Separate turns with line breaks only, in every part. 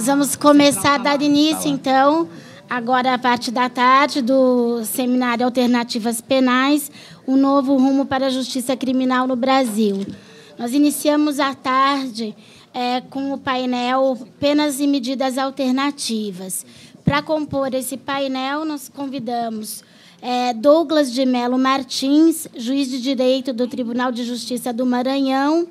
Nós vamos começar a dar início, então, agora a parte da tarde do Seminário Alternativas Penais, um novo rumo para a justiça criminal no Brasil. Nós iniciamos a tarde com o painel Penas e Medidas Alternativas. Para compor esse painel, nós convidamos Douglas de Melo Martins, juiz de direito do Tribunal de Justiça do Maranhão,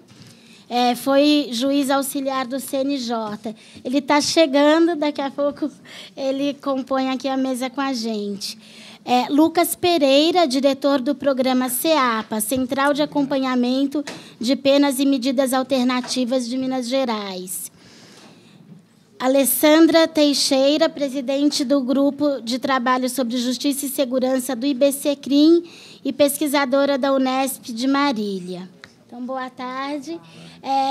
foi juiz auxiliar do CNJ. Ele está chegando, daqui a pouco ele compõe aqui a mesa com a gente. Lucas Pereira, diretor do programa CEAPA, Central de Acompanhamento de Penas e Medidas Alternativas de Minas Gerais. Alessandra Teixeira, presidente do Grupo de Trabalho sobre Justiça e Segurança do IBCCRIM e pesquisadora da Unesp de Marília. Então, boa tarde.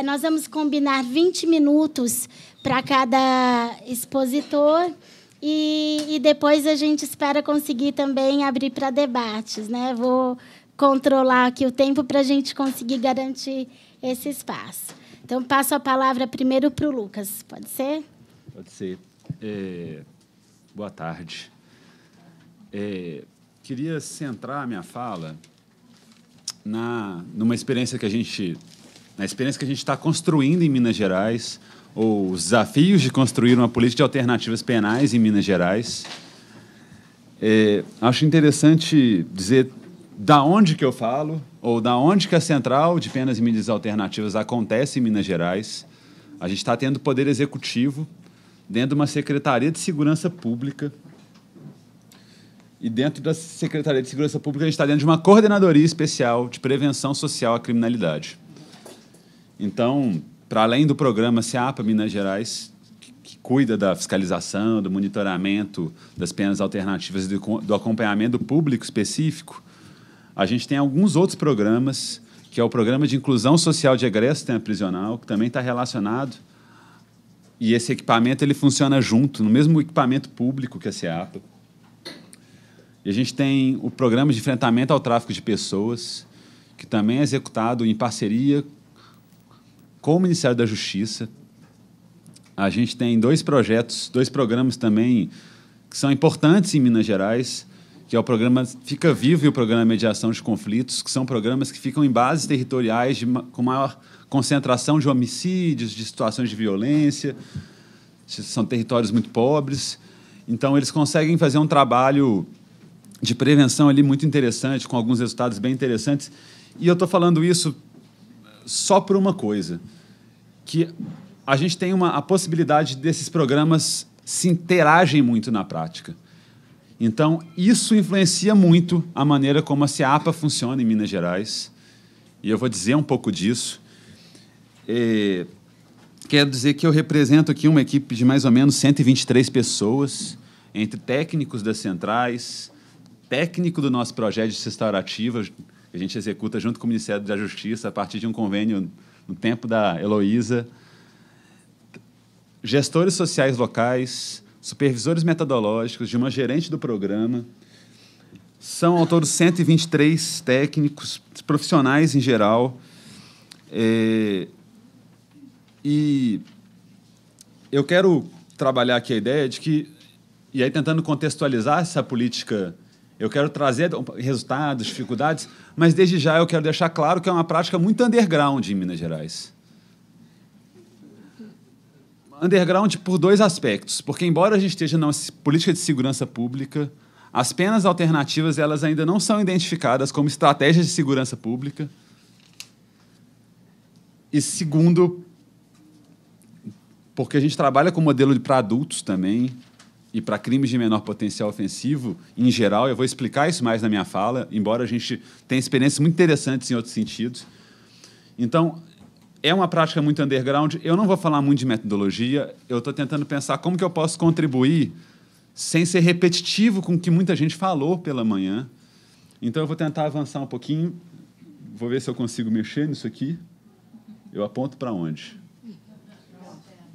Nós vamos combinar 20 minutos para cada expositor e depois a gente espera conseguir também abrir para debates, né? Vou controlar aqui o tempo para a gente conseguir garantir esse espaço. Então, passo a palavra primeiro para o Lucas. Pode ser?
Pode ser. Boa tarde. Queria centrar a minha fala numa experiência que a gente está construindo em Minas Gerais, ou os desafios de construir uma política de alternativas penais em Minas Gerais. Acho interessante dizer da onde que eu falo, ou da onde que a Central de Penas e Medidas Alternativas acontece em Minas Gerais. A gente está tendo poder executivo dentro de uma Secretaria de Segurança Pública. E dentro da Secretaria de Segurança Pública, a gente está dentro de uma coordenadoria especial de prevenção social à criminalidade. Então, para além do programa CEAPA Minas Gerais, que cuida da fiscalização, do monitoramento das penas alternativas e do acompanhamento público específico, a gente tem alguns outros programas, que é o Programa de Inclusão Social de Egresso Tempo Prisional, que também está relacionado, e esse equipamento ele funciona junto, no mesmo equipamento público que a CEAPA. E a gente tem o Programa de Enfrentamento ao Tráfico de Pessoas, que também é executado em parceria com o Ministério da Justiça. A gente tem dois programas também que são importantes em Minas Gerais, que é o programa Fica Vivo e o programa Mediação de Conflitos, que são programas que ficam em bases territoriais com maior concentração de homicídios, de situações de violência. São territórios muito pobres. Então, eles conseguem fazer um trabalho de prevenção ali muito interessante, com alguns resultados bem interessantes. E eu estou falando isso só por uma coisa, que a gente tem a possibilidade desses programas se interagem muito na prática. Então, isso influencia muito a maneira como a CEAPA funciona em Minas Gerais. E eu vou dizer um pouco disso. Quero dizer que eu represento aqui uma equipe de mais ou menos 123 pessoas, entre técnicos das centrais, técnico do nosso projeto de restaurativa, que a gente executa junto com o Ministério da Justiça, a partir de um convênio no tempo da Heloísa, gestores sociais locais, supervisores metodológicos, de uma gerente do programa. São, ao todo, 123 técnicos, profissionais em geral. E eu quero trabalhar aqui a ideia de que, e aí tentando contextualizar essa política, eu quero trazer resultados, dificuldades, mas desde já eu quero deixar claro que é uma prática muito underground em Minas Gerais. Underground por dois aspectos, porque embora a gente esteja numa política de segurança pública, as penas alternativas elas ainda não são identificadas como estratégias de segurança pública. E segundo, porque a gente trabalha com modelo para adultos também, e para crimes de menor potencial ofensivo, em geral, eu vou explicar isso mais na minha fala, embora a gente tenha experiências muito interessantes em outros sentidos. Então, é uma prática muito underground. Eu não vou falar muito de metodologia, eu estou tentando pensar como que eu posso contribuir sem ser repetitivo com o que muita gente falou pela manhã. Então, eu vou tentar avançar um pouquinho, vou ver se eu consigo mexer nisso aqui. Eu aponto para onde?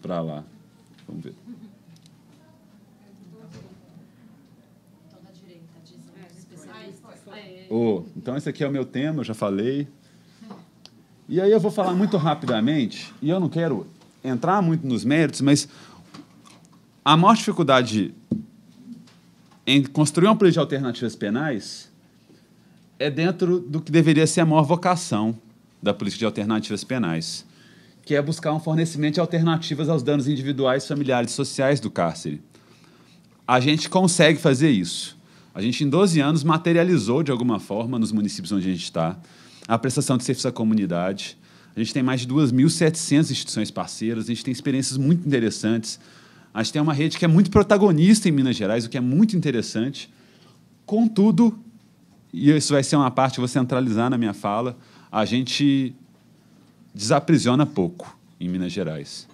Para lá. Vamos ver. Então, esse aqui é o meu tema, eu já falei. E aí eu vou falar muito rapidamente, e eu não quero entrar muito nos méritos, mas a maior dificuldade em construir uma política de alternativas penais é dentro do que deveria ser a maior vocação da política de alternativas penais, que é buscar um fornecimento de alternativas aos danos individuais, familiares e sociais do cárcere. A gente consegue fazer isso. A gente, em 12 anos, materializou, de alguma forma, nos municípios onde a gente está, a prestação de serviço à comunidade. A gente tem mais de 2.700 instituições parceiras, a gente tem experiências muito interessantes. A gente tem uma rede que é muito protagonista em Minas Gerais, o que é muito interessante. Contudo, e isso vai ser uma parte que eu vou centralizar na minha fala, a gente desaprisiona pouco em Minas Gerais.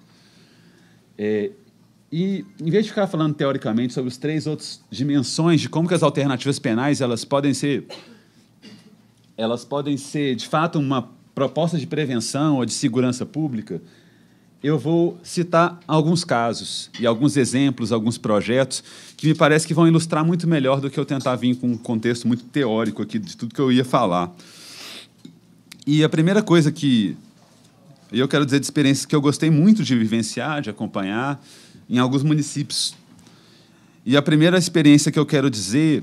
E, em vez de ficar falando teoricamente sobre as 3 outras dimensões de como que as alternativas penais elas podem ser, de fato, uma proposta de prevenção ou de segurança pública, eu vou citar alguns casos e alguns exemplos, alguns projetos que me parece que vão ilustrar muito melhor do que eu tentar vir com um contexto muito teórico aqui de tudo que eu ia falar. E a primeira coisa que eu quero dizer de experiências que eu gostei muito de vivenciar, de acompanhar, em alguns municípios. E a primeira experiência que eu quero dizer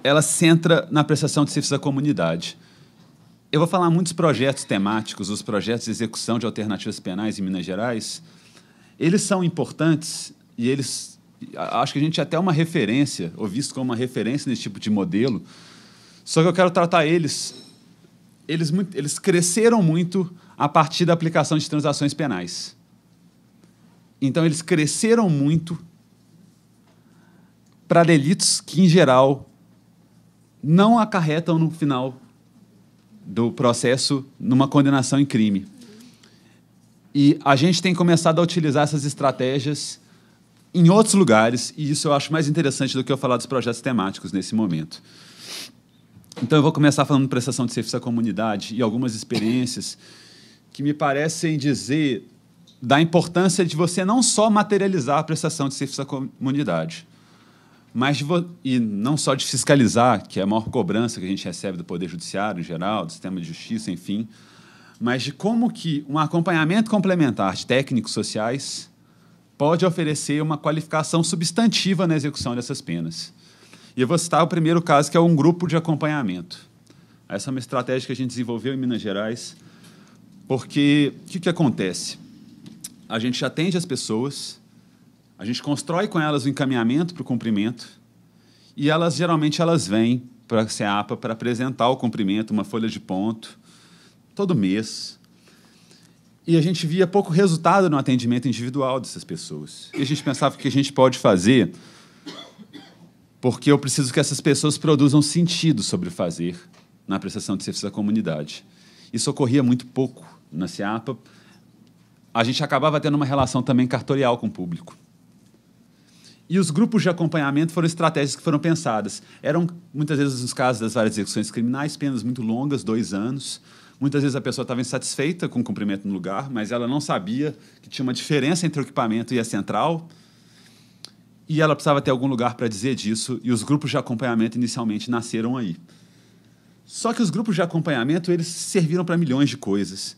ela se centra na prestação de serviços à comunidade. Eu vou falar muitos projetos temáticos, os projetos de execução de alternativas penais em Minas Gerais. Eles são importantes e eles, acho que a gente é até uma referência, ou visto como uma referência nesse tipo de modelo, só que eu quero tratar eles cresceram muito a partir da aplicação de transações penais. Então, eles cresceram muito para delitos que, em geral, não acarretam no final do processo numa condenação em crime. E a gente tem começado a utilizar essas estratégias em outros lugares, e isso eu acho mais interessante do que eu falar dos projetos temáticos nesse momento. Então, eu vou começar falando de prestação de serviço à comunidade e algumas experiências que me parecem dizer da importância de você não só materializar a prestação de serviço à comunidade, mas e não só de fiscalizar, que é a maior cobrança que a gente recebe do Poder Judiciário em geral, do sistema de justiça, enfim, mas de como que um acompanhamento complementar de técnicos sociais pode oferecer uma qualificação substantiva na execução dessas penas. E eu vou citar o primeiro caso, que é um grupo de acompanhamento. Essa é uma estratégia que a gente desenvolveu em Minas Gerais, porque o que acontece? A gente atende as pessoas, a gente constrói com elas o encaminhamento para o cumprimento, e geralmente elas vêm para a SEAPA para apresentar o cumprimento, uma folha de ponto, todo mês. E a gente via pouco resultado no atendimento individual dessas pessoas. E a gente pensava o que a gente pode fazer, porque eu preciso que essas pessoas produzam sentido sobre o fazer na prestação de serviço à comunidade. Isso ocorria muito pouco na SEAPA. A gente acabava tendo uma relação também cartorial com o público. E os grupos de acompanhamento foram estratégias que foram pensadas. Eram, muitas vezes, nos casos das várias execuções criminais, penas muito longas, 2 anos. Muitas vezes a pessoa estava insatisfeita com o cumprimento no lugar, mas ela não sabia que tinha uma diferença entre o equipamento e a central, e ela precisava ter algum lugar para dizer disso, e os grupos de acompanhamento inicialmente nasceram aí. Só que os grupos de acompanhamento eles serviram para milhões de coisas,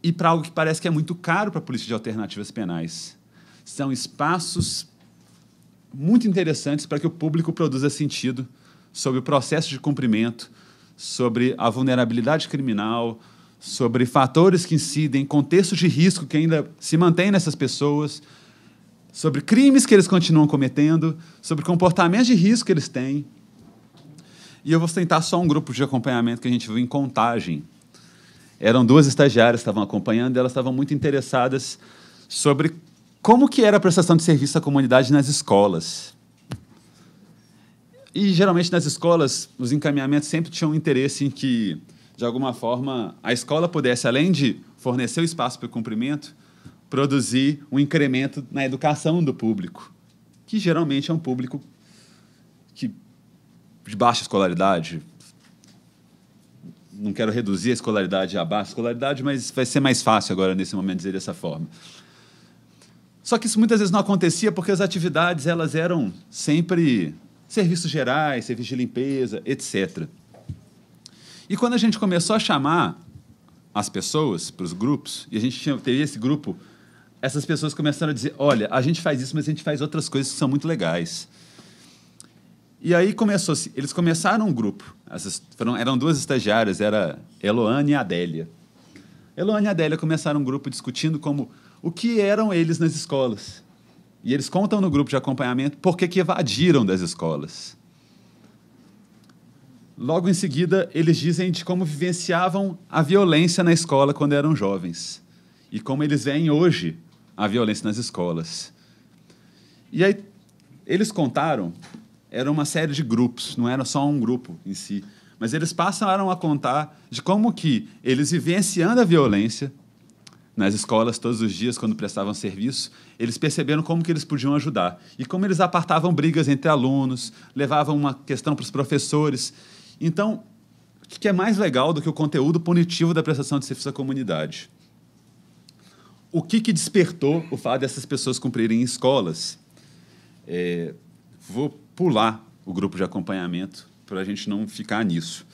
e para algo que parece que é muito caro para a política de alternativas penais. São espaços muito interessantes para que o público produza sentido sobre o processo de cumprimento, sobre a vulnerabilidade criminal, sobre fatores que incidem, contextos de risco que ainda se mantêm nessas pessoas, sobre crimes que eles continuam cometendo, sobre comportamentos de risco que eles têm. E eu vou tentar só um grupo de acompanhamento que a gente viu em Contagem. Eram 2 estagiárias que estavam acompanhando, e elas estavam muito interessadas sobre como que era a prestação de serviço à comunidade nas escolas. E, geralmente, nas escolas, os encaminhamentos sempre tinham interesse em que, de alguma forma, a escola pudesse, além de fornecer o espaço para o cumprimento, produzir um incremento na educação do público, que geralmente é um público de baixa escolaridade. Não quero reduzir a escolaridade à baixa escolaridade, mas vai ser mais fácil agora, nesse momento, dizer dessa forma. Só que isso muitas vezes não acontecia porque as atividades elas eram sempre serviços gerais, serviço de limpeza, etc. E quando a gente começou a chamar as pessoas para os grupos, e a gente teve esse grupo essas pessoas começaram a dizer, olha, a gente faz isso, mas a gente faz outras coisas que são muito legais. E aí eles começaram um grupo. Eram duas estagiárias, era Eloane e Adélia. Eloane e Adélia começaram um grupo discutindo o que eram eles nas escolas. E eles contam no grupo de acompanhamento por que evadiram das escolas. Logo em seguida, eles dizem de como vivenciavam a violência na escola quando eram jovens. E como eles veem hoje a violência nas escolas. E aí, eles contaram, era uma série de grupos, não era só um grupo em si, mas eles passaram a contar de como que eles vivenciando a violência nas escolas todos os dias, quando prestavam serviço, eles perceberam como que eles podiam ajudar. E como eles apartavam brigas entre alunos, levavam uma questão para os professores. Então, o que é mais legal do que o conteúdo punitivo da prestação de serviço à comunidade? O que despertou o fato dessas pessoas cumprirem em escolas? Vou pular o grupo de acompanhamento para a gente não ficar nisso.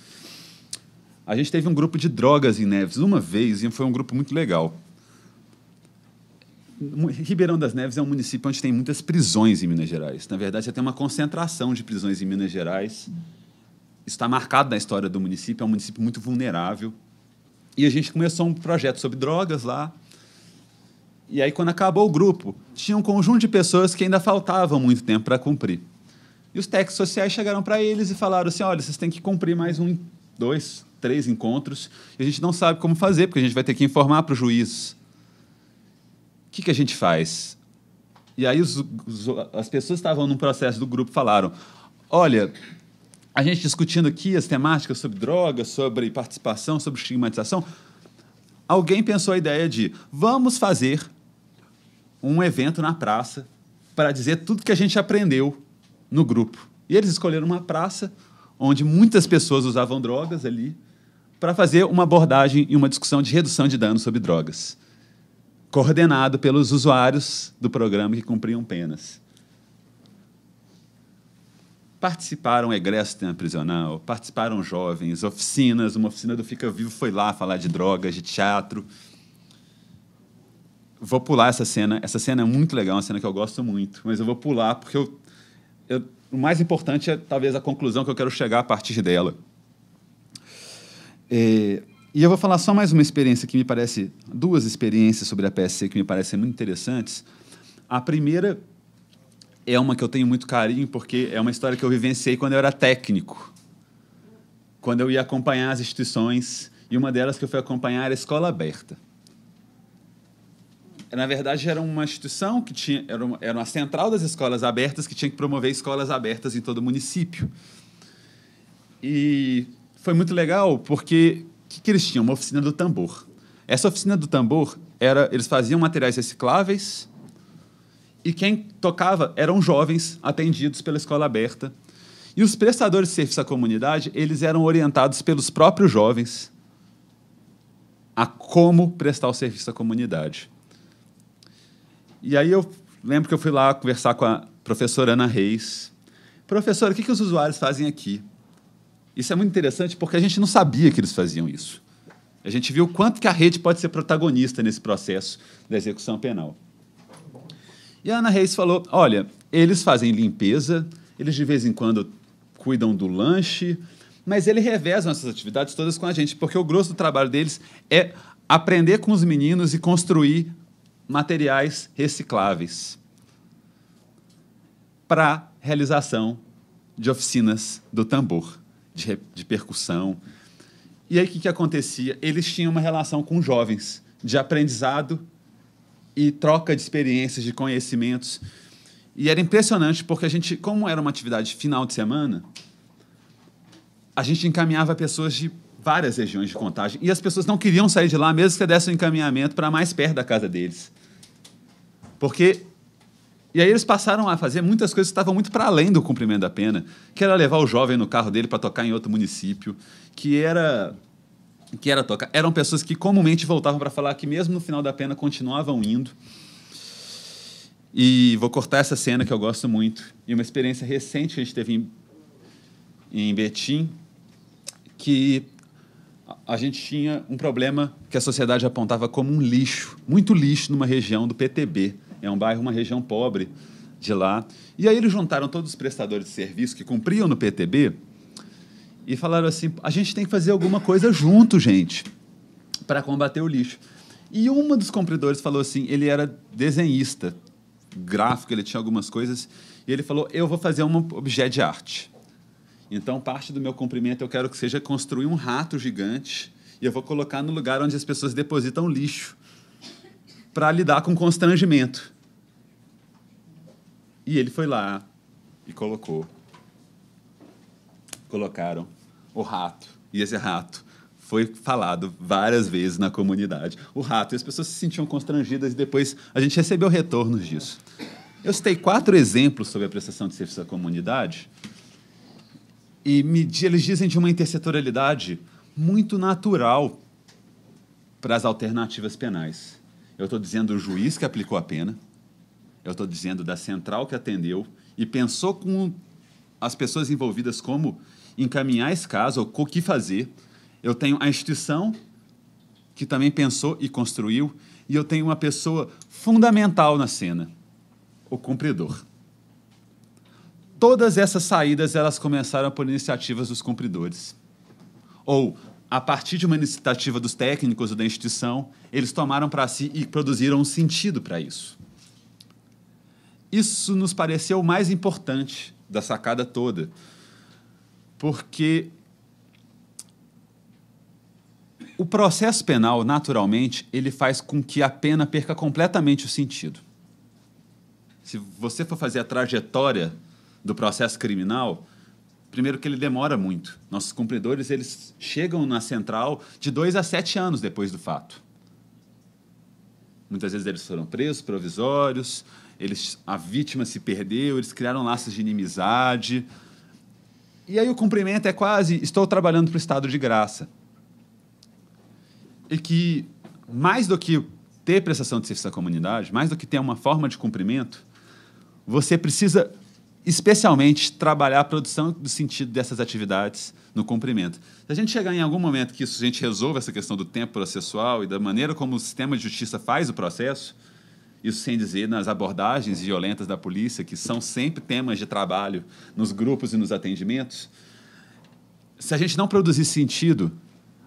A gente teve um grupo de drogas em Neves uma vez e foi um grupo muito legal. Ribeirão das Neves é um município onde tem muitas prisões em Minas Gerais. Na verdade, você tem uma concentração de prisões em Minas Gerais. Está marcado na história do município, é um município muito vulnerável. E a gente começou um projeto sobre drogas lá. E aí, quando acabou o grupo, tinha um conjunto de pessoas que ainda faltavam muito tempo para cumprir. E os técnicos sociais chegaram para eles e falaram assim, olha, vocês têm que cumprir mais 1, 2, 3 encontros, e a gente não sabe como fazer, porque a gente vai ter que informar para o juiz. O que a gente faz? E aí as pessoas que estavam no processo do grupo falaram, olha, a gente discutindo aqui as temáticas sobre drogas, sobre participação, sobre estigmatização, alguém pensou a ideia de vamos fazer um evento na praça para dizer tudo que a gente aprendeu no grupo. E eles escolheram uma praça onde muitas pessoas usavam drogas ali para fazer uma abordagem e uma discussão de redução de danos sobre drogas, coordenado pelos usuários do programa que cumpriam penas. Participaram egressos do tema prisional, participaram jovens, oficinas, uma oficina do Fica Vivo foi lá falar de drogas, de teatro. Vou pular essa cena é muito legal, uma cena que eu gosto muito, mas eu vou pular porque o mais importante é talvez a conclusão que eu quero chegar a partir dela. E eu vou falar só mais uma experiência que me parece, duas experiências sobre a PSC que me parecem muito interessantes. A primeira é uma que eu tenho muito carinho, porque é uma história que eu vivenciei quando eu era técnico, quando eu ia acompanhar as instituições, e uma delas que eu fui acompanhar era a Escola Aberta. Na verdade, era uma instituição que tinha, era uma central das escolas abertas que tinha que promover escolas abertas em todo o município. E foi muito legal, porque o que eles tinham? Uma oficina do tambor. Essa oficina do tambor, eles faziam materiais recicláveis, e quem tocava eram jovens atendidos pela escola aberta. E os prestadores de serviço à comunidade, eles eram orientados pelos próprios jovens a como prestar o serviço à comunidade. E aí eu lembro que eu fui lá conversar com a professora Ana Reis. Professora, o que os usuários fazem aqui? Isso é muito interessante porque a gente não sabia que eles faziam isso. A gente viu o quanto que a rede pode ser protagonista nesse processo da execução penal. E a Ana Reis falou, olha, eles fazem limpeza, eles de vez em quando cuidam do lanche, mas eles revezam essas atividades todas com a gente, porque o grosso do trabalho deles é aprender com os meninos e construir materiais recicláveis para realização de oficinas do tambor, de percussão. E aí o que acontecia? Eles tinham uma relação com jovens, de aprendizado e troca de experiências, de conhecimentos. E era impressionante, porque a gente, como era uma atividade final de semana, a gente encaminhava pessoas de várias regiões de Contagem, e as pessoas não queriam sair de lá, mesmo que você desse um encaminhamento para mais perto da casa deles. E aí eles passaram a fazer muitas coisas que estavam muito para além do cumprimento da pena, que era levar o jovem no carro dele para tocar em outro município, que era tocar. Eram pessoas que comumente voltavam para falar que, mesmo no final da pena, continuavam indo. E vou cortar essa cena, que eu gosto muito. E uma experiência recente que a gente teve em Betim, que a gente tinha um problema que a sociedade apontava como um lixo, muito lixo numa região do PTB. É um bairro, uma região pobre de lá. E aí eles juntaram todos os prestadores de serviço que cumpriam no PTB e falaram assim, a gente tem que fazer alguma coisa junto, gente, para combater o lixo. E um dos cumpridores falou assim, ele era desenhista, gráfico, ele tinha algumas coisas, e ele falou, eu vou fazer um objeto de arte. Então, parte do meu cumprimento eu quero que seja construir um rato gigante e eu vou colocar no lugar onde as pessoas depositam lixo para lidar com constrangimento. E ele foi lá e colocaram o rato. E esse rato foi falado várias vezes na comunidade. O rato, e as pessoas se sentiam constrangidas e depois a gente recebeu retornos disso. Eu citei 4 exemplos sobre a prestação de serviço à comunidade e eles dizem de uma intersetorialidade muito natural para as alternativas penais. Eu estou dizendo do juiz que aplicou a pena, eu estou dizendo da central que atendeu e pensou com as pessoas envolvidas como encaminhar esse caso ou o que fazer. Eu tenho a instituição que também pensou e construiu e eu tenho uma pessoa fundamental na cena, o cumpridor. Todas essas saídas elas começaram por iniciativas dos cumpridores. Ou, a partir de uma iniciativa dos técnicos ou da instituição, eles tomaram para si e produziram um sentido para isso. Isso nos pareceu o mais importante da sacada toda, porque o processo penal, naturalmente, ele faz com que a pena perca completamente o sentido. Se você for fazer a trajetória do processo criminal, primeiro que ele demora muito. Nossos cumpridores eles chegam na central de 2 a 7 anos depois do fato. Muitas vezes eles foram presos, provisórios, a vítima se perdeu, eles criaram laços de inimizade. E aí o cumprimento é quase, estou trabalhando para o estado de graça. E que, mais do que ter prestação de serviço à comunidade, mais do que ter uma forma de cumprimento, você precisa especialmente trabalhar a produção do sentido dessas atividades no cumprimento. Se a gente chegar em algum momento que a gente resolva essa questão do tempo processual e da maneira como o sistema de justiça faz o processo, isso sem dizer nas abordagens violentas da polícia, que são sempre temas de trabalho nos grupos e nos atendimentos, se a gente não produzir sentido,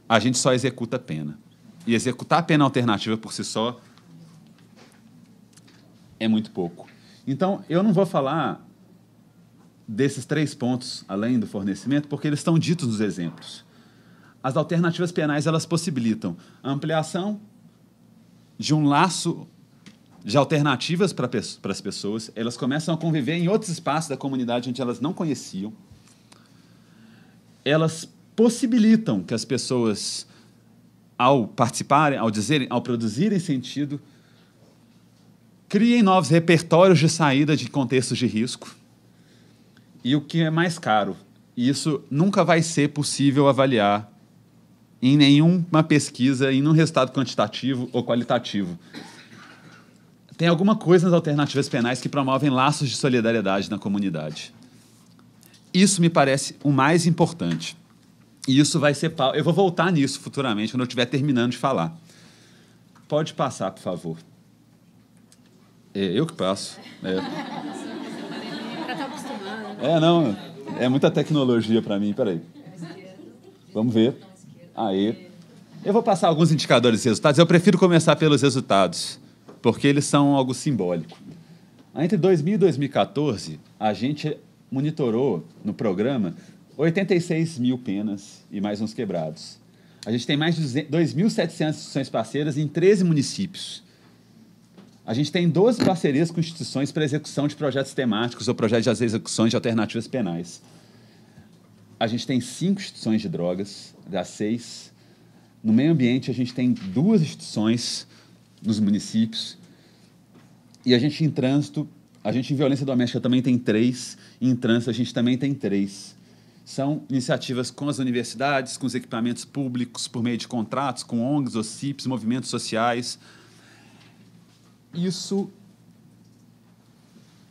a gente só executa a pena. E executar a pena alternativa por si só é muito pouco. Então, eu não vou falar desses 3 pontos, além do fornecimento, porque eles estão ditos nos exemplos. As alternativas penais, elas possibilitam a ampliação de um laço de alternativas para as pessoas, elas começam a conviver em outros espaços da comunidade onde elas não conheciam. Elas possibilitam que as pessoas, ao participarem, ao produzirem sentido, criem novos repertórios de saída de contextos de risco. E o que é mais caro, isso nunca vai ser possível avaliar em nenhuma pesquisa, em nenhum resultado quantitativo ou qualitativo. Tem alguma coisa nas alternativas penais que promovem laços de solidariedade na comunidade. Isso me parece o mais importante. E isso vai ser... Eu vou voltar nisso futuramente, quando eu estiver terminando de falar. Pode passar, por favor. Eu que passo. Não, é muita tecnologia para mim. Peraí. Vamos ver. Aê. Eu vou passar alguns indicadores de resultados. Eu prefiro começar pelos resultados, porque eles são algo simbólico. Entre 2000 e 2014, a gente monitorou no programa 86 mil penas e mais uns quebrados. A gente tem mais de 2.700 instituições parceiras em 13 municípios. A gente tem 12 parcerias com instituições para execução de projetos temáticos ou projetos de execuções de alternativas penais. A gente tem 5 instituições de drogas, das 6. No meio ambiente, a gente tem 2 instituições nos municípios. E a gente, em trânsito, a gente em violência doméstica também tem 3. E em trânsito, a gente também tem 3. São iniciativas com as universidades, com os equipamentos públicos, por meio de contratos, com ONGs, OCIPs, movimentos sociais.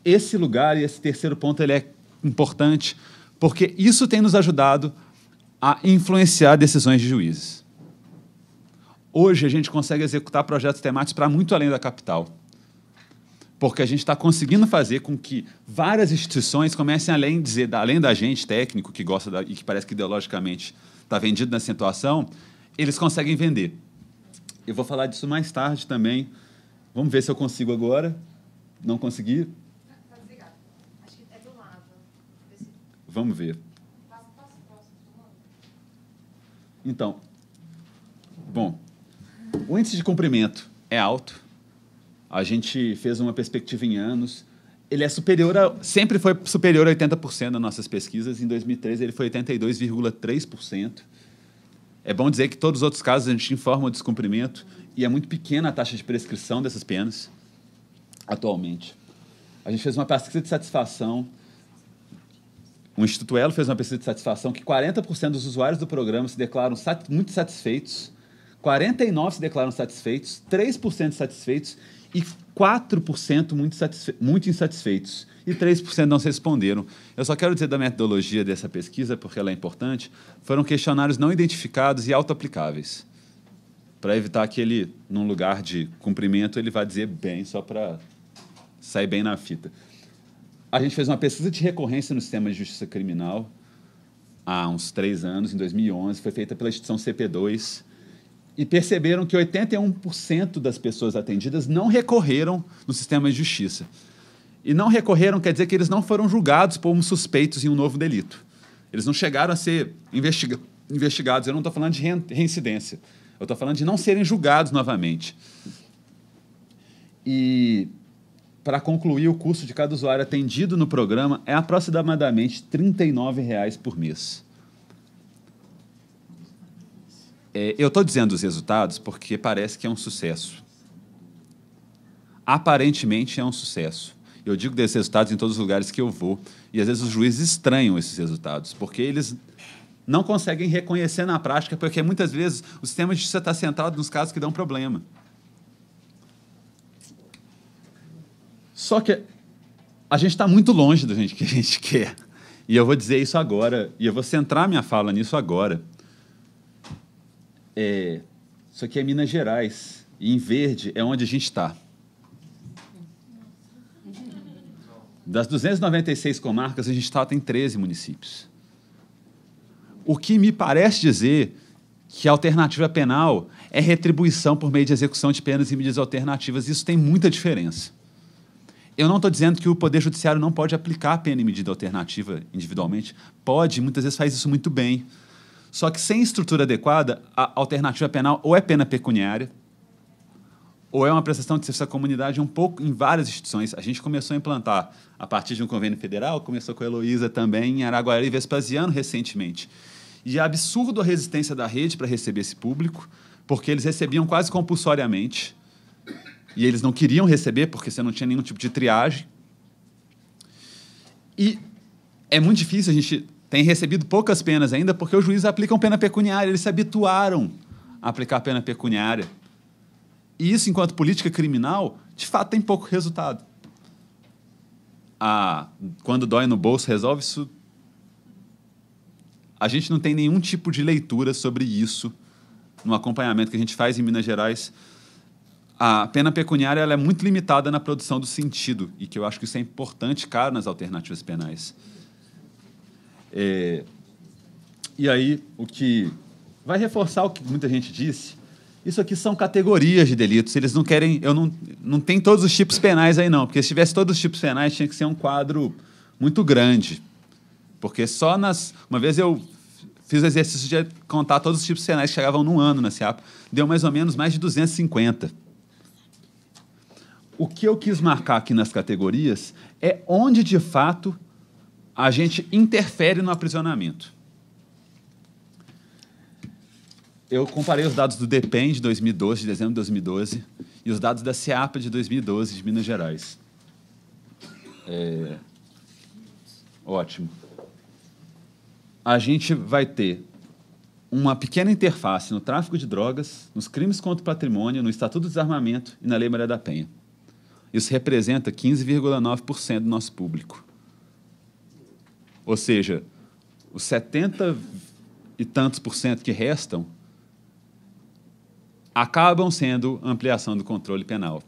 Esse lugar e esse terceiro ponto ele é importante, porque isso tem nos ajudado a influenciar decisões de juízes. Hoje, a gente consegue executar projetos temáticos para muito além da capital, porque a gente está conseguindo fazer com que várias instituições comecem, além da gente, técnico, que gosta e que parece que ideologicamente está vendido na situação, eles conseguem vender. Eu vou falar disso mais tarde também. Vamos ver se eu consigo agora. Não consegui?
Acho que é do lado.
Vamos ver. Então, bom, o índice de cumprimento é alto. A gente fez uma perspectiva em anos. Ele é sempre foi superior a 80% das nossas pesquisas. Em 2013, ele foi 82,3%. É bom dizer que todos os outros casos a gente informa o descumprimento e é muito pequena a taxa de prescrição dessas penas atualmente. A gente fez uma pesquisa de satisfação. O Instituto Elo fez uma pesquisa de satisfação que 40% dos usuários do programa se declaram muito satisfeitos, 49% se declaram satisfeitos, 3% satisfeitos e 4% muito insatisfeitos. E 3% não se responderam. Eu só quero dizer da metodologia dessa pesquisa, porque ela é importante. Foram questionários não identificados e auto-aplicáveis, para evitar que ele, num lugar de cumprimento, ele vá dizer bem, só para sair bem na fita. A gente fez uma pesquisa de recorrência no sistema de justiça criminal há uns 3 anos, em 2011, foi feita pela instituição CP2, e perceberam que 81% das pessoas atendidas não recorreram no sistema de justiça. E não recorreram quer dizer que eles não foram julgados como suspeitos em um novo delito. Eles não chegaram a ser investigados. Eu não estou falando de reincidência. Eu estou falando de não serem julgados novamente. E, para concluir, o custo de cada usuário atendido no programa é aproximadamente R$ 39,00 por mês. Eu estou dizendo os resultados porque parece que é um sucesso. Aparentemente é um sucesso. Eu digo desses resultados em todos os lugares que eu vou, e às vezes os juízes estranham esses resultados, porque eles não conseguem reconhecer na prática, porque muitas vezes o sistema de justiça está centrado nos casos que dão problema. Só que a gente está muito longe do que a gente quer. E eu vou dizer isso agora, e eu vou centrar minha fala nisso agora. Isso aqui é Minas Gerais, e em verde é onde a gente está. Das 296 comarcas, a gente tem 13 municípios. O que me parece dizer que a alternativa penal é retribuição por meio de execução de penas e medidas alternativas. Isso tem muita diferença. Eu não estou dizendo que o Poder Judiciário não pode aplicar a pena e medida alternativa individualmente. Pode, muitas vezes faz isso muito bem. Só que sem estrutura adequada, a alternativa penal ou é pena pecuniária, ou é uma prestação de serviço à comunidade em várias instituições. A gente começou a implantar, a partir de um convênio federal, começou com a Heloísa também, em Araguari e Vespasiano, recentemente. E é absurdo a resistência da rede para receber esse público, porque eles recebiam quase compulsoriamente, e eles não queriam receber, porque você não tinha nenhum tipo de triagem. E é muito difícil, a gente tem recebido poucas penas ainda, porque os juízes aplicam pena pecuniária, eles se habituaram a aplicar pena pecuniária. E isso, enquanto política criminal, de fato tem pouco resultado. Quando dói no bolso, resolve isso. A gente não tem nenhum tipo de leitura sobre isso no acompanhamento que a gente faz em Minas Gerais. A pena pecuniária ela é muito limitada na produção do sentido, e que eu acho que isso é importante, cara, nas alternativas penais. E aí, o que vai reforçar o que muita gente disse. Isso aqui são categorias de delitos. Eles não querem... não tem todos os tipos penais aí, não. Porque se tivesse todos os tipos penais, tinha que ser um quadro muito grande. Porque só uma vez eu fiz o exercício de contar todos os tipos penais que chegavam num ano na SEAP. Deu mais ou menos mais de 250. O que eu quis marcar aqui nas categorias é onde, de fato, a gente interfere no aprisionamento. Eu comparei os dados do DEPEN de 2012, de dezembro de 2012, e os dados da SEAPA de 2012, de Minas Gerais. Ótimo. A gente vai ter uma pequena interface no tráfico de drogas, nos crimes contra o patrimônio, no Estatuto do Desarmamento e na Lei Maria da Penha. Isso representa 15,9% do nosso público. Ou seja, os e tantos por cento que restam acabam sendo ampliação do controle penal.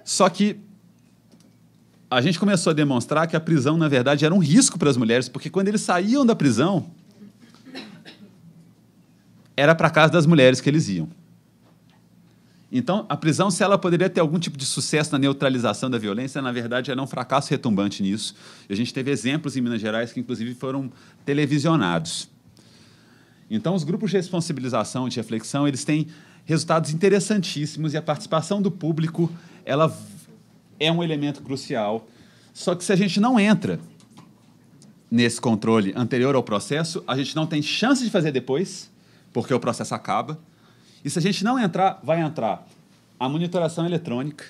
Só que a gente começou a demonstrar que a prisão, na verdade, era um risco para as mulheres, porque quando eles saíam da prisão, era para a casa das mulheres que eles iam. Então, a prisão, se ela poderia ter algum tipo de sucesso na neutralização da violência, na verdade, era um fracasso retumbante nisso. E a gente teve exemplos em Minas Gerais que, inclusive, foram televisionados. Então, os grupos de responsabilização, de reflexão, eles têm resultados interessantíssimos e a participação do público ela é um elemento crucial. Só que se a gente não entra nesse controle anterior ao processo, a gente não tem chance de fazer depois, porque o processo acaba. E se a gente não entrar, vai entrar a monitoração eletrônica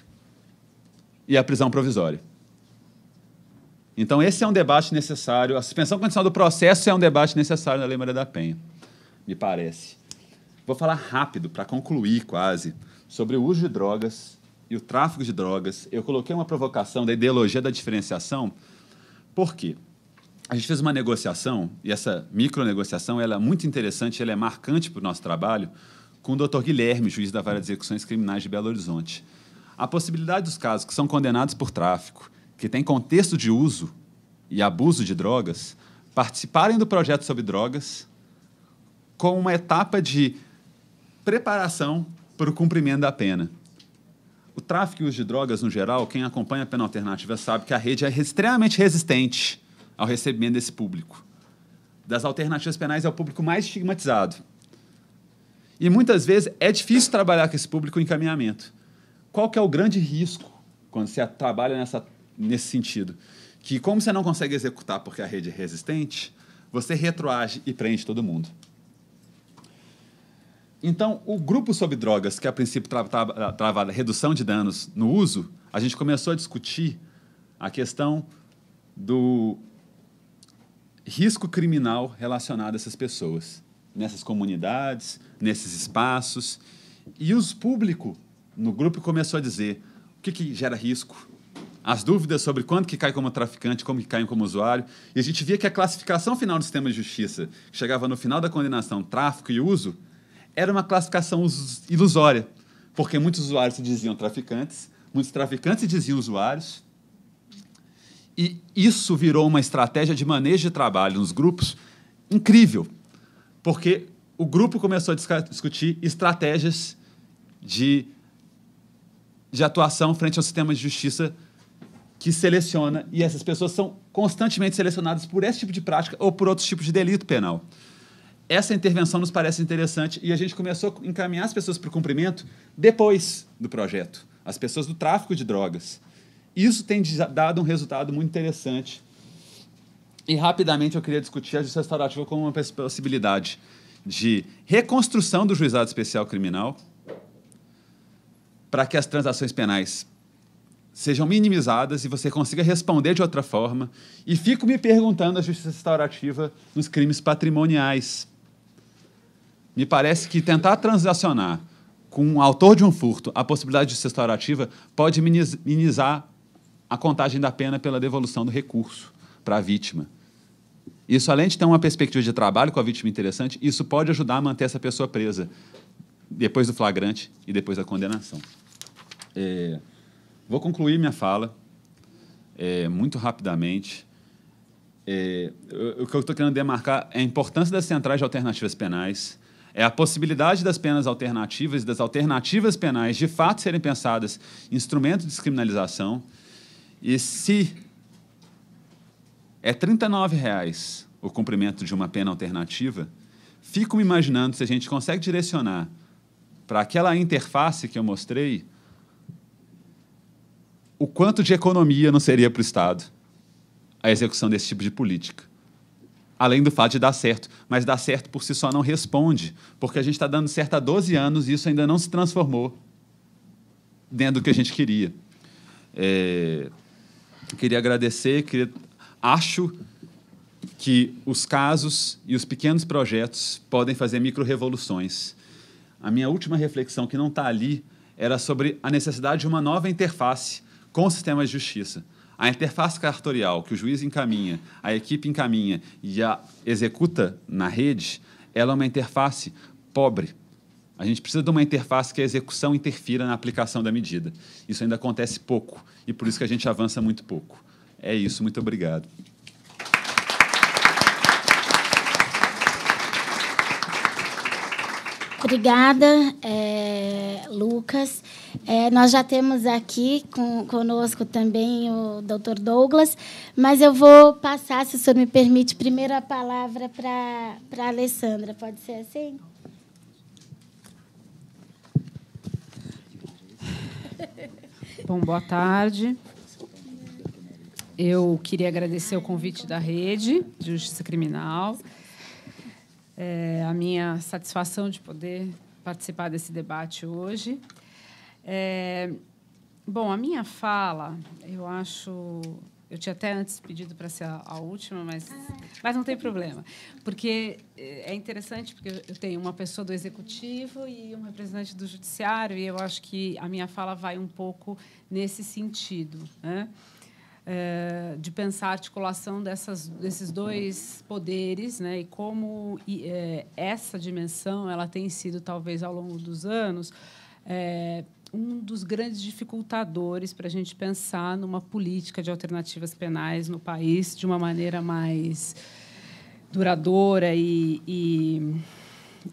e a prisão provisória. Então, esse é um debate necessário. A suspensão condicional do processo é um debate necessário na Lei Maria da Penha, me parece. Vou falar rápido, para concluir quase, sobre o uso de drogas e o tráfico de drogas. Eu coloquei uma provocação da ideologia da diferenciação, por quê? A gente fez uma negociação, e essa micronegociação ela é muito interessante, ela é marcante para o nosso trabalho, com o Dr. Guilherme, juiz da Vara de Execuções Criminais de Belo Horizonte. A possibilidade dos casos que são condenados por tráfico, que têm contexto de uso e abuso de drogas, participarem do projeto sobre drogas com uma etapa de preparação para o cumprimento da pena. O tráfico e o uso de drogas, no geral, quem acompanha a pena alternativa sabe que a rede é extremamente resistente ao recebimento desse público. Das alternativas penais é o público mais estigmatizado. E, muitas vezes, é difícil trabalhar com esse público em encaminhamento. Qual que é o grande risco quando você trabalha nesse sentido? Que, como você não consegue executar porque a rede é resistente, você retroage e prende todo mundo. Então, o grupo sobre drogas, que a princípio travava a redução de danos no uso, a gente começou a discutir a questão risco criminal relacionado a essas pessoas, nessas comunidades, nesses espaços. E o público no grupo começou a dizer o que gera risco, as dúvidas sobre quando que cai como traficante, como que cai como usuário. E a gente via que a classificação final do sistema de justiça, que chegava no final da condenação, tráfico e uso, era uma classificação ilusória, porque muitos usuários se diziam traficantes, muitos traficantes se diziam usuários. E isso virou uma estratégia de manejo de trabalho nos grupos incrível, porque o grupo começou a discutir estratégias de atuação frente ao sistema de justiça que seleciona, e essas pessoas são constantemente selecionadas por esse tipo de prática ou por outros tipos de delito penal. Essa intervenção nos parece interessante e a gente começou a encaminhar as pessoas para o cumprimento depois do projeto, as pessoas do tráfico de drogas. Isso tem dado um resultado muito interessante. E, rapidamente, eu queria discutir a justiça restaurativa como uma possibilidade de reconstrução do juizado especial criminal para que as transações penais sejam minimizadas e você consiga responder de outra forma. E fico me perguntando a justiça restaurativa nos crimes patrimoniais. Me parece que tentar transacionar com o autor de um furto a possibilidade de justiça restaurativa pode minimizar a contagem da pena pela devolução do recurso para a vítima. Isso, além de ter uma perspectiva de trabalho com a vítima interessante, isso pode ajudar a manter essa pessoa presa depois do flagrante e depois da condenação. Vou concluir minha fala muito rapidamente. O que eu estou querendo demarcar é a importância das centrais de alternativas penais, é a possibilidade das penas alternativas e das alternativas penais de fato serem pensadas em instrumentos de descriminalização. E se é R$ 39,00 o cumprimento de uma pena alternativa, fico me imaginando se a gente consegue direcionar para aquela interface que eu mostrei o quanto de economia não seria para o Estado a execução desse tipo de política. Além do fato de dar certo, mas dar certo por si só não responde, porque a gente está dando certo há 12 anos e isso ainda não se transformou dentro do que a gente queria. Queria agradecer, acho que os casos e os pequenos projetos podem fazer micro-revoluções. A minha última reflexão, que não está ali, era sobre a necessidade de uma nova interface com o sistema de justiça. A interface cartorial que o juiz encaminha, a equipe encaminha e a executa na rede, ela é uma interface pobre. A gente precisa de uma interface que a execução interfira na aplicação da medida. Isso ainda acontece pouco, e por isso que a gente avança muito pouco. É isso, muito obrigado.
Obrigada, Lucas. Nós já temos aqui conosco também o Dr. Douglas, mas eu vou passar, se o senhor me permite, primeiro a palavra para a Alessandra. Pode ser assim?
Bom, boa tarde. Eu queria agradecer o convite da Rede de Justiça Criminal. A minha satisfação de poder participar desse debate hoje. Bom, a minha fala, eu acho... Eu tinha até antes pedido para ser a última, mas não tem problema. Porque é interessante, porque eu tenho uma pessoa do Executivo e um representante do Judiciário, e eu acho que a minha fala vai um pouco nesse sentido, né? De pensar a articulação desses dois poderes, né, e como essa dimensão ela tem sido, talvez, ao longo dos anos, um dos grandes dificultadores para a gente pensar numa política de alternativas penais no país de uma maneira mais duradoura e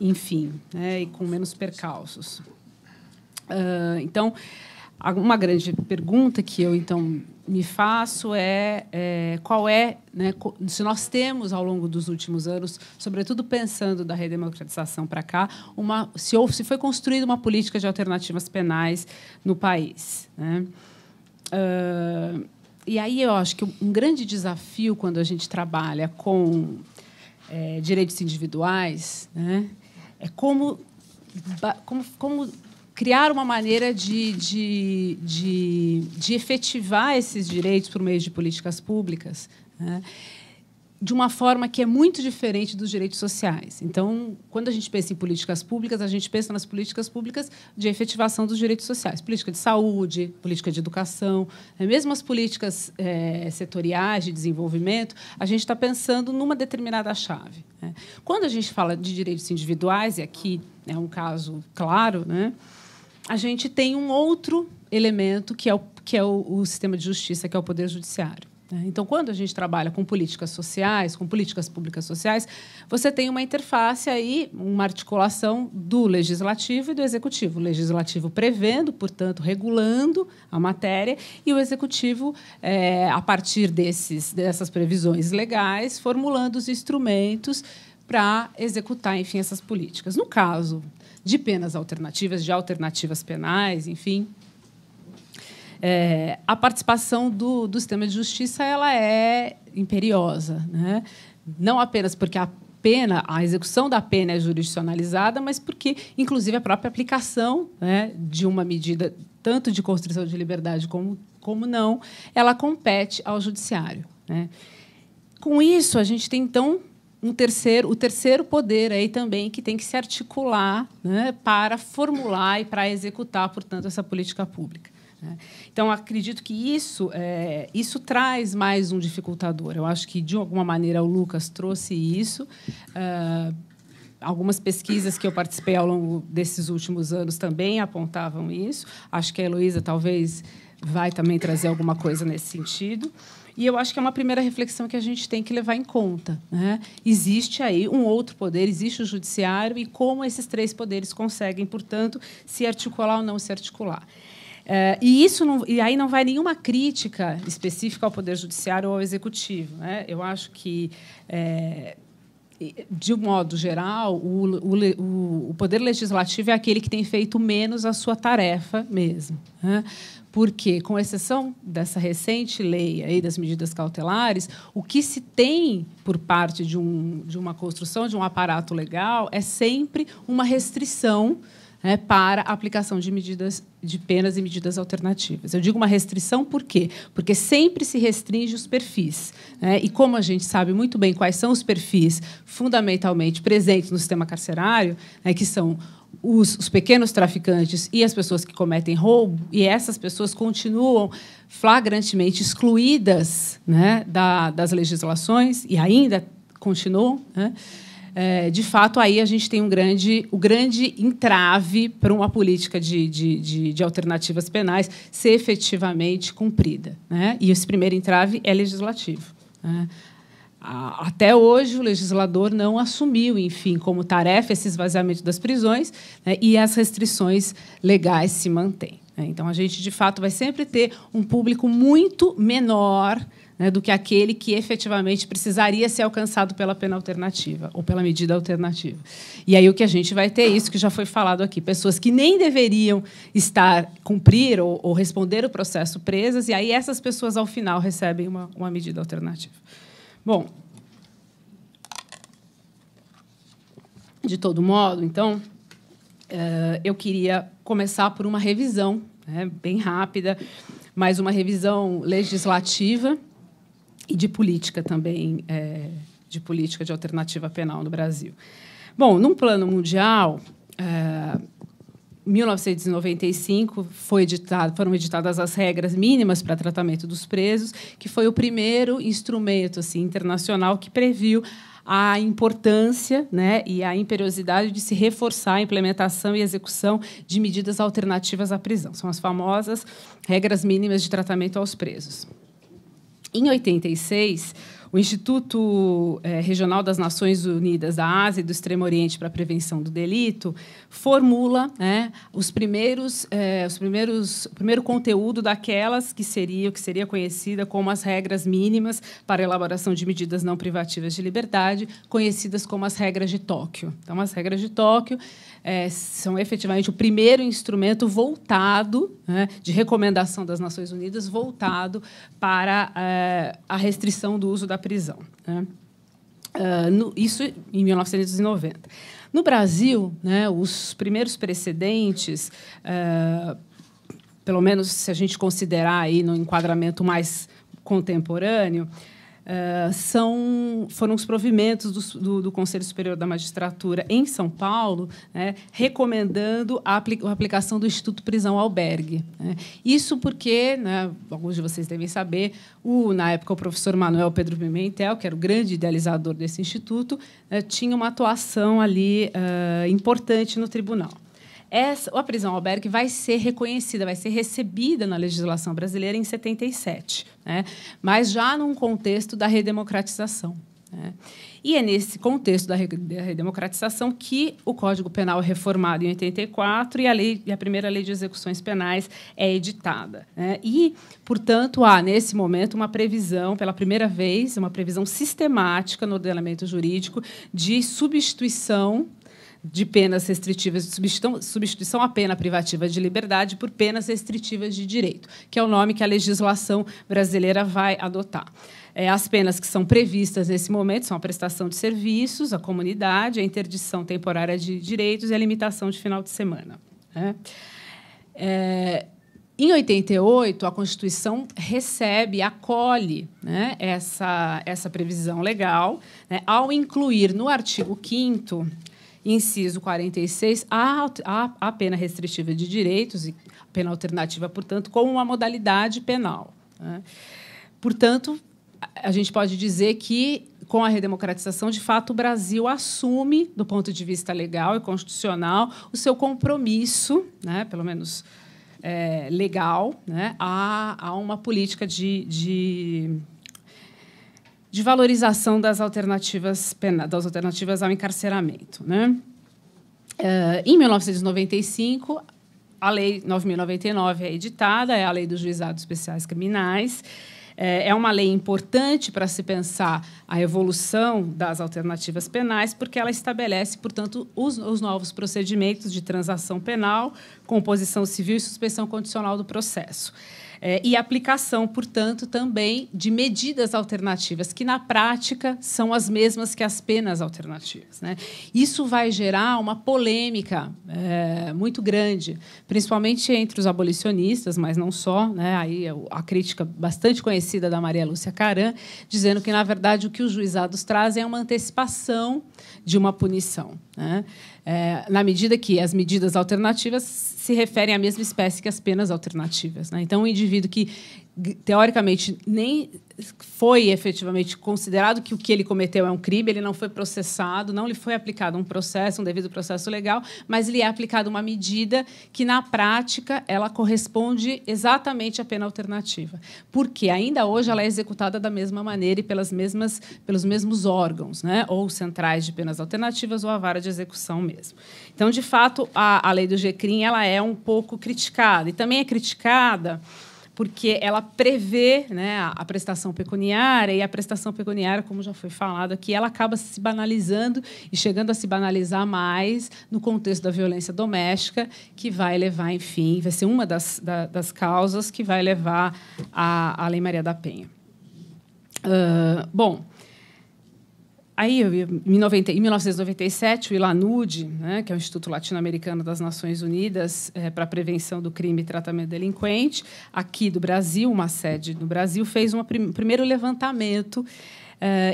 enfim, né, e com menos percalços. Então, uma grande pergunta que eu, então, me faço qual né, se nós temos, ao longo dos últimos anos, sobretudo pensando da redemocratização para cá, se foi construída uma política de alternativas penais no país, né? E aí eu acho que um grande desafio quando a gente trabalha com direitos individuais, né, é como criar uma maneira de efetivar esses direitos por meio de políticas públicas, né? de uma forma que é muito diferente dos direitos sociais. Então, quando a gente pensa em políticas públicas, a gente pensa nas políticas públicas de efetivação dos direitos sociais. Política de saúde, política de educação, mesmo as políticas setoriais de desenvolvimento, a gente está pensando numa determinada chave. Quando a gente fala de direitos individuais, e aqui é um caso claro, a gente tem um outro elemento, que é o sistema de justiça, que é o Poder Judiciário. Então, quando a gente trabalha com políticas sociais, com políticas públicas sociais, você tem uma interface aí, uma articulação do legislativo e do executivo. O legislativo prevendo, portanto, regulando a matéria, e o executivo, a partir dessas previsões legais, formulando os instrumentos para executar, enfim, essas políticas. No caso de penas alternativas, de alternativas penais, enfim, a participação do sistema de justiça ela é imperiosa, não apenas porque a execução da pena é jurisdicionalizada, mas porque, inclusive, a própria aplicação de uma medida, tanto de constrição de liberdade como não, ela compete ao judiciário. Com isso, a gente tem, então, o terceiro poder aí também que tem que se articular para formular e para executar, portanto, essa política pública. Então, acredito que isso traz mais um dificultador. Eu acho que, de alguma maneira, o Lucas trouxe isso. Algumas pesquisas que eu participei ao longo desses últimos anos também apontavam isso. Acho que a Heloísa talvez vai também trazer alguma coisa nesse sentido. E eu acho que é uma primeira reflexão que a gente tem que levar em conta. Existe aí um outro poder, existe o judiciário, e como esses três poderes conseguem, portanto, se articular ou não se articular. E aí não vai nenhuma crítica específica ao Poder Judiciário ou ao Executivo. Eu acho que, de um modo geral, o Poder Legislativo é aquele que tem feito menos a sua tarefa mesmo. Porque, com exceção dessa recente lei aí das medidas cautelares, o que se tem por parte de uma construção de um aparato legal é sempre uma restrição para a aplicação de penas e medidas alternativas. Eu digo uma restrição por quê? Porque sempre se restringe os perfis. E, como a gente sabe muito bem quais são os perfis fundamentalmente presentes no sistema carcerário, que são os pequenos traficantes e as pessoas que cometem roubo, e essas pessoas continuam flagrantemente excluídas das legislações, e ainda continuam, de fato, aí a gente tem o grande entrave para uma política de alternativas penais ser efetivamente cumprida. E esse primeiro entrave é legislativo. Até hoje, o legislador não assumiu, enfim, como tarefa esse esvaziamento das prisões, e as restrições legais se mantêm. Então, a gente, de fato, vai sempre ter um público muito menor do que aquele que efetivamente precisaria ser alcançado pela pena alternativa ou pela medida alternativa. E aí o que a gente vai ter isso que já foi falado aqui, pessoas que nem deveriam cumprir ou responder o processo presas, e aí essas pessoas, ao final, recebem uma medida alternativa. Bom, de todo modo, então, eu queria começar por uma revisão, bem rápida, mas uma revisão legislativa e de política também, de política de alternativa penal no Brasil. Bom, num plano mundial, em 1995 foram editadas as regras mínimas para tratamento dos presos, que foi o primeiro instrumento internacional que previu a importância e a imperiosidade de se reforçar a implementação e execução de medidas alternativas à prisão. São as famosas regras mínimas de tratamento aos presos. Em 86, o Instituto Regional das Nações Unidas da Ásia e do Extremo Oriente para a Prevenção do Delito formula o primeiro conteúdo daquelas que seria conhecida como as regras mínimas para a elaboração de medidas não privativas de liberdade, conhecidas como as regras de Tóquio. Então, as regras de Tóquio são efetivamente o primeiro instrumento voltado, de recomendação das Nações Unidas, voltado para a restrição do uso da prisão. Isso em 1990. No Brasil, os primeiros precedentes, pelo menos se a gente considerar aí no enquadramento mais contemporâneo, foram os provimentos do Conselho Superior da Magistratura em São Paulo, né, recomendando a aplicação do Instituto Prisão-Albergue. Né. Isso porque, né, alguns de vocês devem saber, na época o professor Manuel Pedro Pimentel, que era o grande idealizador desse instituto, tinha uma atuação ali importante no tribunal. A prisão-albergue vai ser reconhecida, vai ser recebida na legislação brasileira em 77, né? Mas já num contexto da redemocratização. Né? E é nesse contexto da redemocratização que o Código Penal é reformado em 84 e a primeira lei de execuções penais é editada. Né? E, portanto, há, nesse momento, uma previsão, pela primeira vez, uma previsão sistemática no ordenamento jurídico de substituição de penas restritivas, de substituição à pena privativa de liberdade por penas restritivas de direito, que é o nome que a legislação brasileira vai adotar. As penas que são previstas nesse momento são a prestação de serviços à comunidade, a interdição temporária de direitos e a limitação de final de semana. Né? Em 88, a Constituição acolhe, né, essa previsão legal, né, ao incluir no artigo 5º, inciso 46, a pena restritiva de direitos e pena alternativa, portanto, como uma modalidade penal. Né? Portanto, a gente pode dizer que, com a redemocratização, de fato, o Brasil assume, do ponto de vista legal e constitucional, o seu compromisso, né, pelo menos legal, né, a uma política de valorização das alternativas ao encarceramento. Né? Em 1995, a Lei 9.099 é editada, é a Lei dos Juizados Especiais Criminais. É uma lei importante para se pensar a evolução das alternativas penais, porque ela estabelece, portanto, os novos procedimentos de transação penal, composição civil e suspensão condicional do processo. E aplicação, portanto, também de medidas alternativas, que, na prática, são as mesmas que as penas alternativas. Né? Isso vai gerar uma polêmica muito grande, principalmente entre os abolicionistas, mas não só. Né? Aí a crítica bastante conhecida da Maria Lúcia Caram, dizendo que, na verdade, o que os juizados trazem é uma antecipação de uma punição. Né? Na medida que as medidas alternativas se referem à mesma espécie que as penas alternativas. Né? Então, um indivíduo que, teoricamente, nem foi efetivamente considerado que o que ele cometeu é um crime, ele não foi processado, não lhe foi aplicado um processo, um devido processo legal, mas lhe é aplicada uma medida que, na prática, ela corresponde exatamente à pena alternativa. Porque, ainda hoje, ela é executada da mesma maneira e pelos mesmos órgãos, né? Ou centrais de penas alternativas ou a vara de execução mesmo. Então, de fato, a lei do GCRIM ela é um pouco criticada. E também é criticada porque ela prevê, né, a prestação pecuniária, e a prestação pecuniária, como já foi falado aqui, ela acaba se banalizando e chegando a se banalizar mais no contexto da violência doméstica, que vai levar, enfim, vai ser uma das causas que vai levar à Lei Maria da Penha. Bom, aí, em 1997, o ILANUD, né, que é o Instituto Latino-Americano das Nações Unidas para a Prevenção do Crime e Tratamento Delinquente, aqui do Brasil, uma sede no Brasil, fez um primeiro levantamento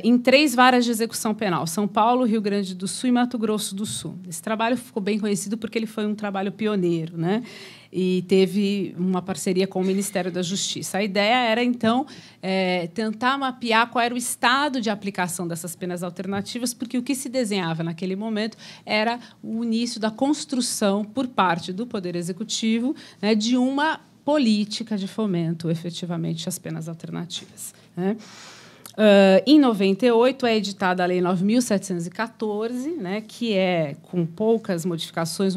em 3 varas de execução penal: São Paulo, Rio Grande do Sul e Mato Grosso do Sul. Esse trabalho ficou bem conhecido porque ele foi um trabalho pioneiro, né? E teve uma parceria com o Ministério da Justiça. A ideia era, então, tentar mapear qual era o estado de aplicação dessas penas alternativas, porque o que se desenhava naquele momento era o início da construção, por parte do Poder Executivo, né, de uma política de fomento, efetivamente, às penas alternativas. Né? Em 98, é editada a Lei 9.714, né, que é, com poucas modificações,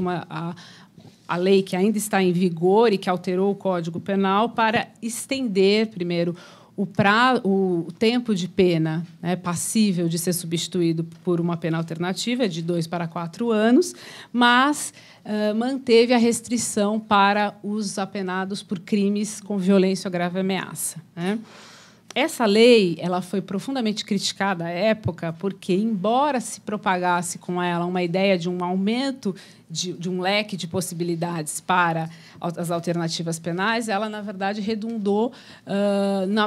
a lei que ainda está em vigor e que alterou o Código Penal para estender, primeiro, o tempo de pena, né, passível de ser substituído por uma pena alternativa, de 2 para 4 anos, mas manteve a restrição para os apenados por crimes com violência ou grave ameaça. Né? Essa lei ela foi profundamente criticada à época porque, embora se propagasse com ela uma ideia de um aumento de um leque de possibilidades para as alternativas penais, ela, na verdade, redundou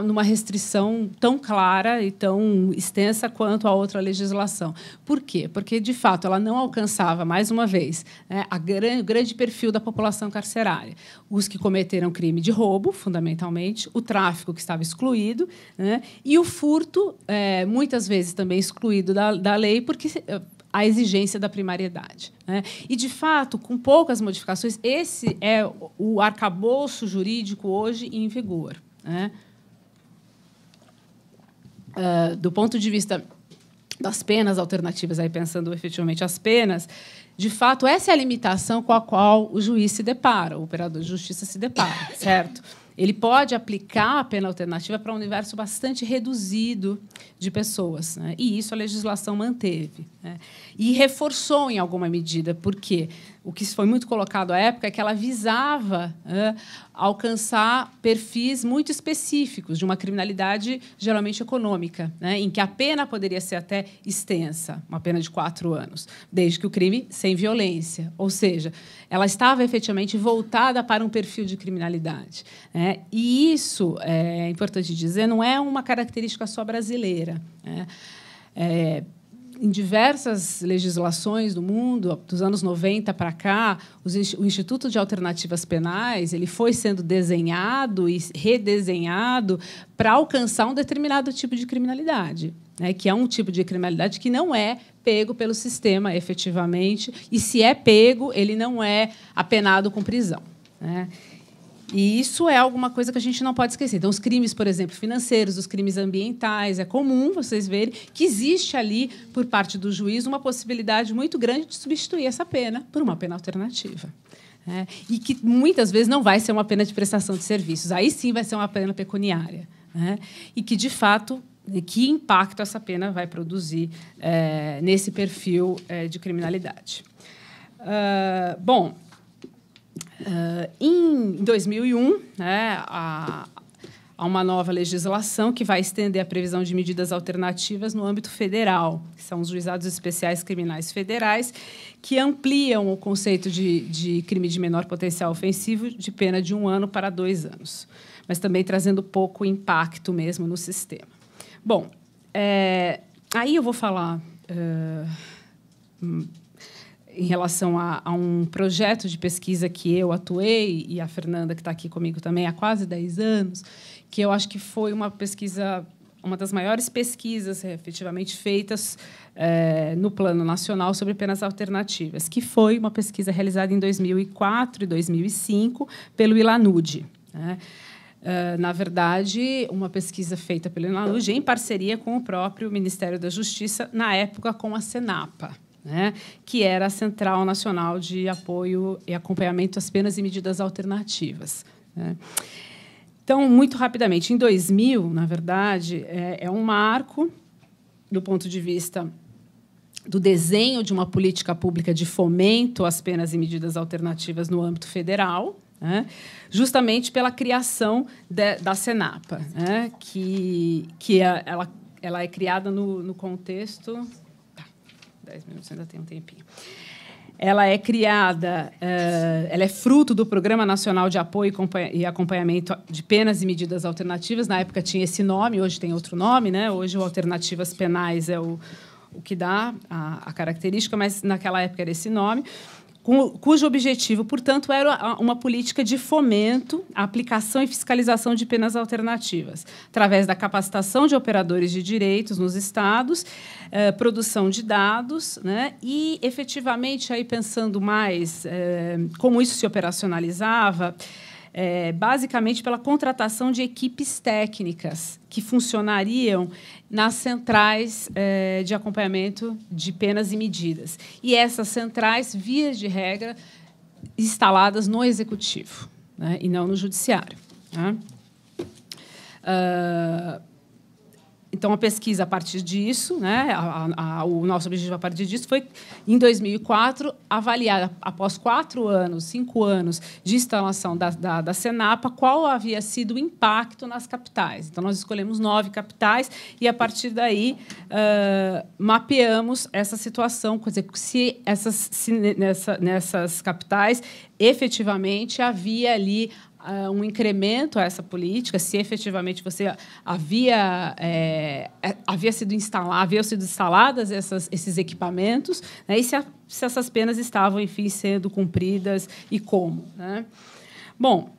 numa restrição tão clara e tão extensa quanto a outra legislação. Por quê? Porque, de fato, ela não alcançava, mais uma vez, né, o grande perfil da população carcerária. Os que cometeram crime de roubo, fundamentalmente, o tráfico, que estava excluído, né, e o furto, muitas vezes também excluído da lei, porque a exigência da primariedade, né? E, de fato, com poucas modificações, esse é o arcabouço jurídico hoje em vigor, né? Do ponto de vista das penas alternativas, aí pensando efetivamente as penas, de fato, essa é a limitação com a qual o juiz se depara, o operador de justiça se depara, certo? Ele pode aplicar a pena alternativa para um universo bastante reduzido de pessoas, né? E isso a legislação manteve, né? E reforçou em alguma medida, porque o que foi muito colocado à época é que ela visava alcançar perfis muito específicos de uma criminalidade geralmente econômica, né, em que a pena poderia ser até extensa, uma pena de 4 anos, desde que o crime sem violência. Ou seja, ela estava efetivamente voltada para um perfil de criminalidade, né? E isso, é importante dizer, não é uma característica só brasileira, né? Em diversas legislações do mundo, dos anos 90 para cá, o Instituto de Alternativas Penais ele foi sendo desenhado e redesenhado para alcançar um determinado tipo de criminalidade, né, que é um tipo de criminalidade que não é pego pelo sistema, efetivamente, e, se é pego, ele não é apenado com prisão, né? E isso é alguma coisa que a gente não pode esquecer. Então, os crimes, por exemplo, financeiros, os crimes ambientais, é comum vocês verem que existe ali, por parte do juiz, uma possibilidade muito grande de substituir essa pena por uma pena alternativa, né? E que, muitas vezes, não vai ser uma pena de prestação de serviços. Aí, sim, vai ser uma pena pecuniária, né? E que, de fato, que impacto essa pena vai produzir nesse perfil de criminalidade. Bom... em 2001, né, há uma nova legislação que vai estender a previsão de medidas alternativas no âmbito federal, que são os juizados especiais criminais federais, que ampliam o conceito de crime de menor potencial ofensivo de pena de 1 ano para 2 anos, mas também trazendo pouco impacto mesmo no sistema. Bom, aí eu vou falar... em relação a um projeto de pesquisa que eu atuei, e a Fernanda, que está aqui comigo também há quase 10 anos, que eu acho que foi uma pesquisa, uma das maiores pesquisas efetivamente feitas no plano nacional sobre penas alternativas, que foi uma pesquisa realizada em 2004 e 2005 pelo ILANUD, né? Na verdade, uma pesquisa feita pelo ILANUD em parceria com o próprio Ministério da Justiça, na época com a Senapa, né, que era a Central Nacional de Apoio e Acompanhamento às Penas e Medidas Alternativas, né? Então, muito rapidamente, em 2000, na verdade, é um marco do ponto de vista do desenho de uma política pública de fomento às penas e medidas alternativas no âmbito federal, né, justamente pela criação da Senapa, né, que ela é criada no contexto... 10 minutos, ainda tem um tempinho. Ela é criada, ela é fruto do Programa Nacional de Apoio e Acompanhamento de Penas e Medidas Alternativas. Na época tinha esse nome, hoje tem outro nome, né? Hoje o Alternativas Penais é o que dá a característica, mas naquela época era esse nome, cujo objetivo, portanto, era uma política de fomento à aplicação e fiscalização de penas alternativas, através da capacitação de operadores de direitos nos estados, produção de dados, né, e, efetivamente, aí pensando mais como isso se operacionalizava, basicamente pela contratação de equipes técnicas que funcionariam nas centrais de acompanhamento de penas e medidas. E essas centrais, via de regra, instaladas no Executivo, né, e não no Judiciário, né? então, a pesquisa a partir disso, né, o nosso objetivo a partir disso foi, em 2004, avaliar, após 4 anos, 5 anos de instalação da Senapa, qual havia sido o impacto nas capitais. Então, nós escolhemos 9 capitais e, a partir daí, mapeamos essa situação, quer dizer, se nessas capitais, efetivamente, havia ali um incremento a essa política, se efetivamente haviam sido instaladas esses equipamentos, né, e se essas penas estavam, enfim, sendo cumpridas e como, né? Bom,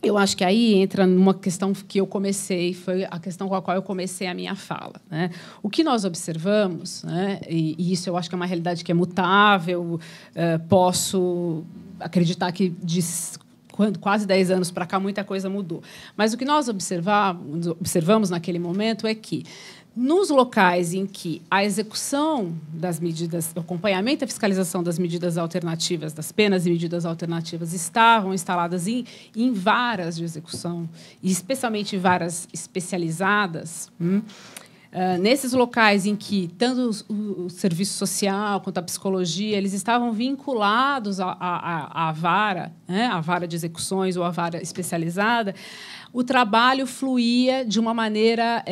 eu acho que aí entra numa questão que eu comecei, foi a questão com a qual eu comecei a minha fala, né? O que nós observamos, né, e isso eu acho que é uma realidade que é mutável, posso acreditar que quase 10 anos para cá muita coisa mudou. Mas o que nós observamos naquele momento é que, nos locais em que a execução das medidas, o acompanhamento e a fiscalização das medidas alternativas, das penas e medidas alternativas, estavam instaladas em varas de execução, e especialmente em varas especializadas, nesses locais em que tanto o serviço social quanto a psicologia eles estavam vinculados à vara, né, à vara de execuções ou à vara especializada, o trabalho fluía de uma maneira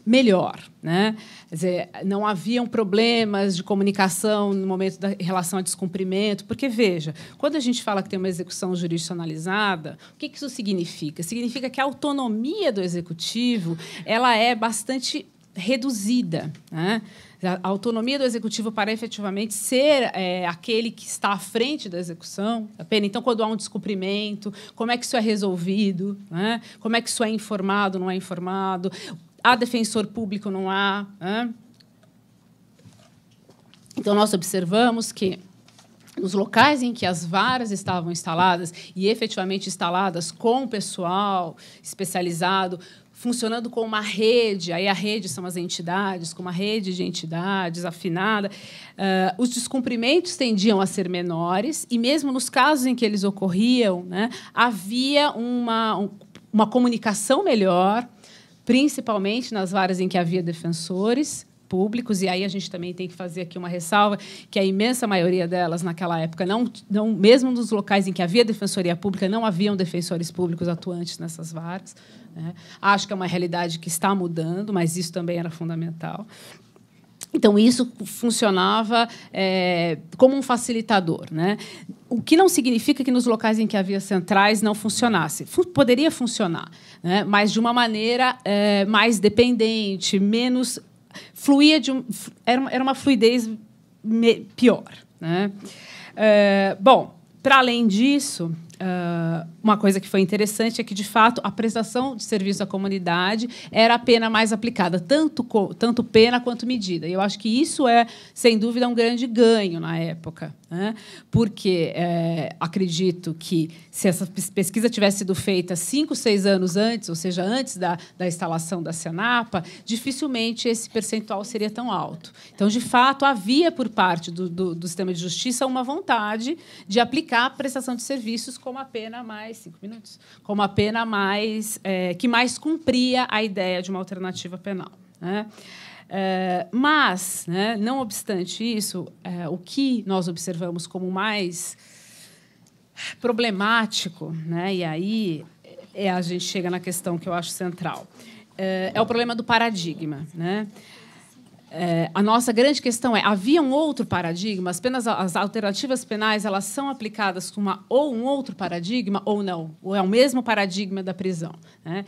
melhor, né? Quer dizer, não haviam problemas de comunicação no momento em relação a descumprimento, porque, veja, quando a gente fala que tem uma execução jurisdicionalizada, o que isso significa? Significa que a autonomia do executivo ela é bastante reduzida, né? A autonomia do executivo para efetivamente ser aquele que está à frente da execução da pena. Então, quando há um descumprimento, como é que isso é resolvido, né? Como é que isso é informado, não é informado? Há defensor público, não há, né? Então, nós observamos que, nos locais em que as varas estavam instaladas, e efetivamente instaladas com pessoal especializado, funcionando com uma rede, aí a rede são as entidades, com uma rede de entidades afinada, os descumprimentos tendiam a ser menores, e mesmo nos casos em que eles ocorriam, né, havia uma comunicação melhor, principalmente nas varas em que havia defensores públicos, e aí a gente também tem que fazer aqui uma ressalva, que a imensa maioria delas, naquela época, não mesmo nos locais em que havia defensoria pública, não haviam defensores públicos atuantes nessas varas, né? Acho que é uma realidade que está mudando, mas isso também era fundamental. Então, isso funcionava como um facilitador, né? O que não significa que nos locais em que havia centrais não funcionasse. Poderia funcionar, né? Mas de uma maneira mais dependente, menos... Era uma fluidez pior, né? Bom, para além disso... uma coisa que foi interessante é que, de fato, a prestação de serviço à comunidade era a pena mais aplicada, tanto pena quanto medida. E eu acho que isso é, sem dúvida, um grande ganho na época, né? Porque acredito que, se essa pesquisa tivesse sido feita 5, 6 anos antes, ou seja, antes da instalação da Senapa, dificilmente esse percentual seria tão alto. Então, de fato, havia, por parte do sistema de justiça, uma vontade de aplicar a prestação de serviços como a pena mais 5 minutos, como a pena mais que mais cumpria a ideia de uma alternativa penal, né? Mas, né, não obstante isso, o que nós observamos como mais problemático, né, e aí a gente chega na questão que eu acho central, é o problema do paradigma, né? A nossa grande questão havia um outro paradigma? As alternativas penais elas são aplicadas com um outro paradigma ou não? Ou é o mesmo paradigma da prisão, né?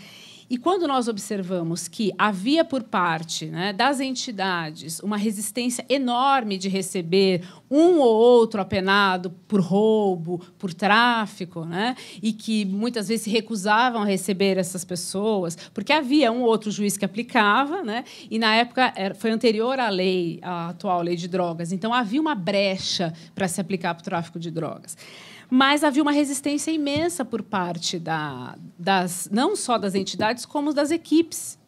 E quando nós observamos que havia, por parte, né, das entidades, uma resistência enorme de receber um ou outro apenado por roubo, por tráfico, né, e que muitas vezes se recusavam a receber essas pessoas, porque havia um ou outro juiz que aplicava, né, e, na época, foi anterior à atual lei de drogas, então havia uma brecha para se aplicar para o tráfico de drogas. Mas havia uma resistência imensa por parte não só das entidades, como das equipes,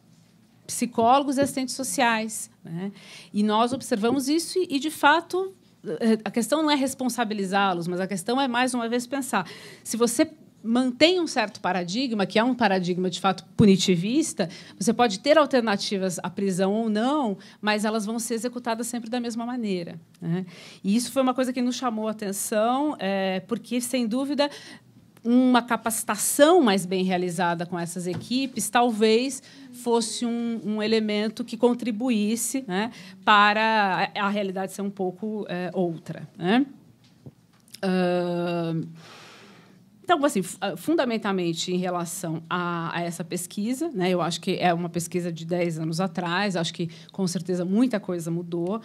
psicólogos e assistentes sociais, né? E nós observamos isso e, de fato, a questão não é responsabilizá-los, mas a questão é, mais uma vez, pensar. Se você mantém um certo paradigma, que é um paradigma, de fato, punitivista. Você pode ter alternativas à prisão ou não, mas elas vão ser executadas sempre da mesma maneira, né? E isso foi uma coisa que nos chamou a atenção, porque, sem dúvida, uma capacitação mais bem realizada com essas equipes talvez fosse um elemento que contribuísse, né, para a realidade ser um pouco outra, né? Então, assim, fundamentalmente, em relação a essa pesquisa, né, eu acho que é uma pesquisa de 10 anos atrás, acho que, com certeza, muita coisa mudou,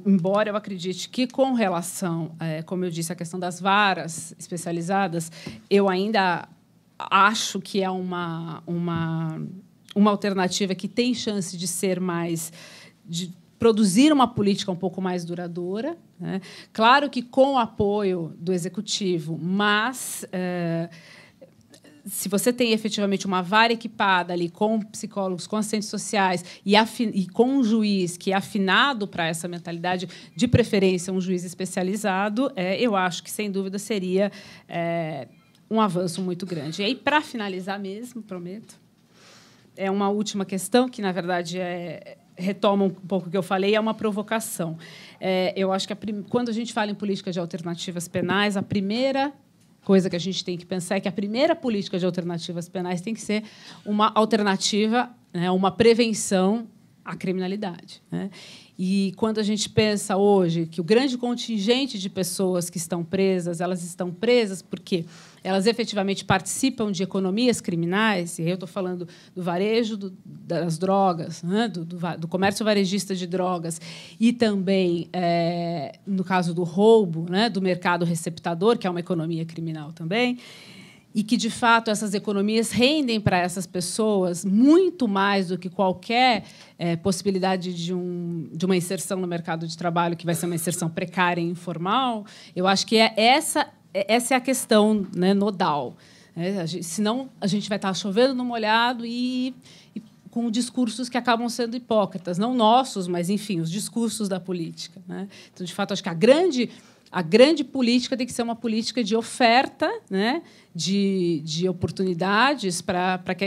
embora eu acredite que, com relação, como eu disse, à questão das varas especializadas, eu ainda acho que é uma alternativa que tem chance de ser mais... de produzir uma política um pouco mais duradoura, né? Claro que com o apoio do executivo, mas se você tem efetivamente uma vara equipada ali com psicólogos, com assistentes sociais e com um juiz que é afinado para essa mentalidade, de preferência um juiz especializado, eu acho que, sem dúvida, seria um avanço muito grande. E aí, para finalizar mesmo, prometo, é uma última questão que, na verdade, retoma um pouco o que eu falei, é uma provocação. Eu acho que quando a gente fala em política de alternativas penais, a primeira coisa que a gente tem que pensar é que a primeira política de alternativas penais tem que ser uma alternativa, né, uma prevenção à criminalidade, né? E quando a gente pensa hoje que o grande contingente de pessoas que estão presas, elas estão presas porque elas efetivamente participam de economias criminais, e eu estou falando do varejo das drogas, né, do comércio varejista de drogas, e também, no caso do roubo, né, do mercado receptador, que é uma economia criminal também, e que, de fato, essas economias rendem para essas pessoas muito mais do que qualquer possibilidade de uma inserção no mercado de trabalho, que vai ser uma inserção precária e informal. Eu acho que essa é a questão, né, nodal. Senão, a gente vai estar chovendo no molhado e com discursos que acabam sendo hipócritas, não nossos, mas, enfim, os discursos da política, né? Então, de fato, acho que a grande política tem que ser uma política de oferta, né, de oportunidades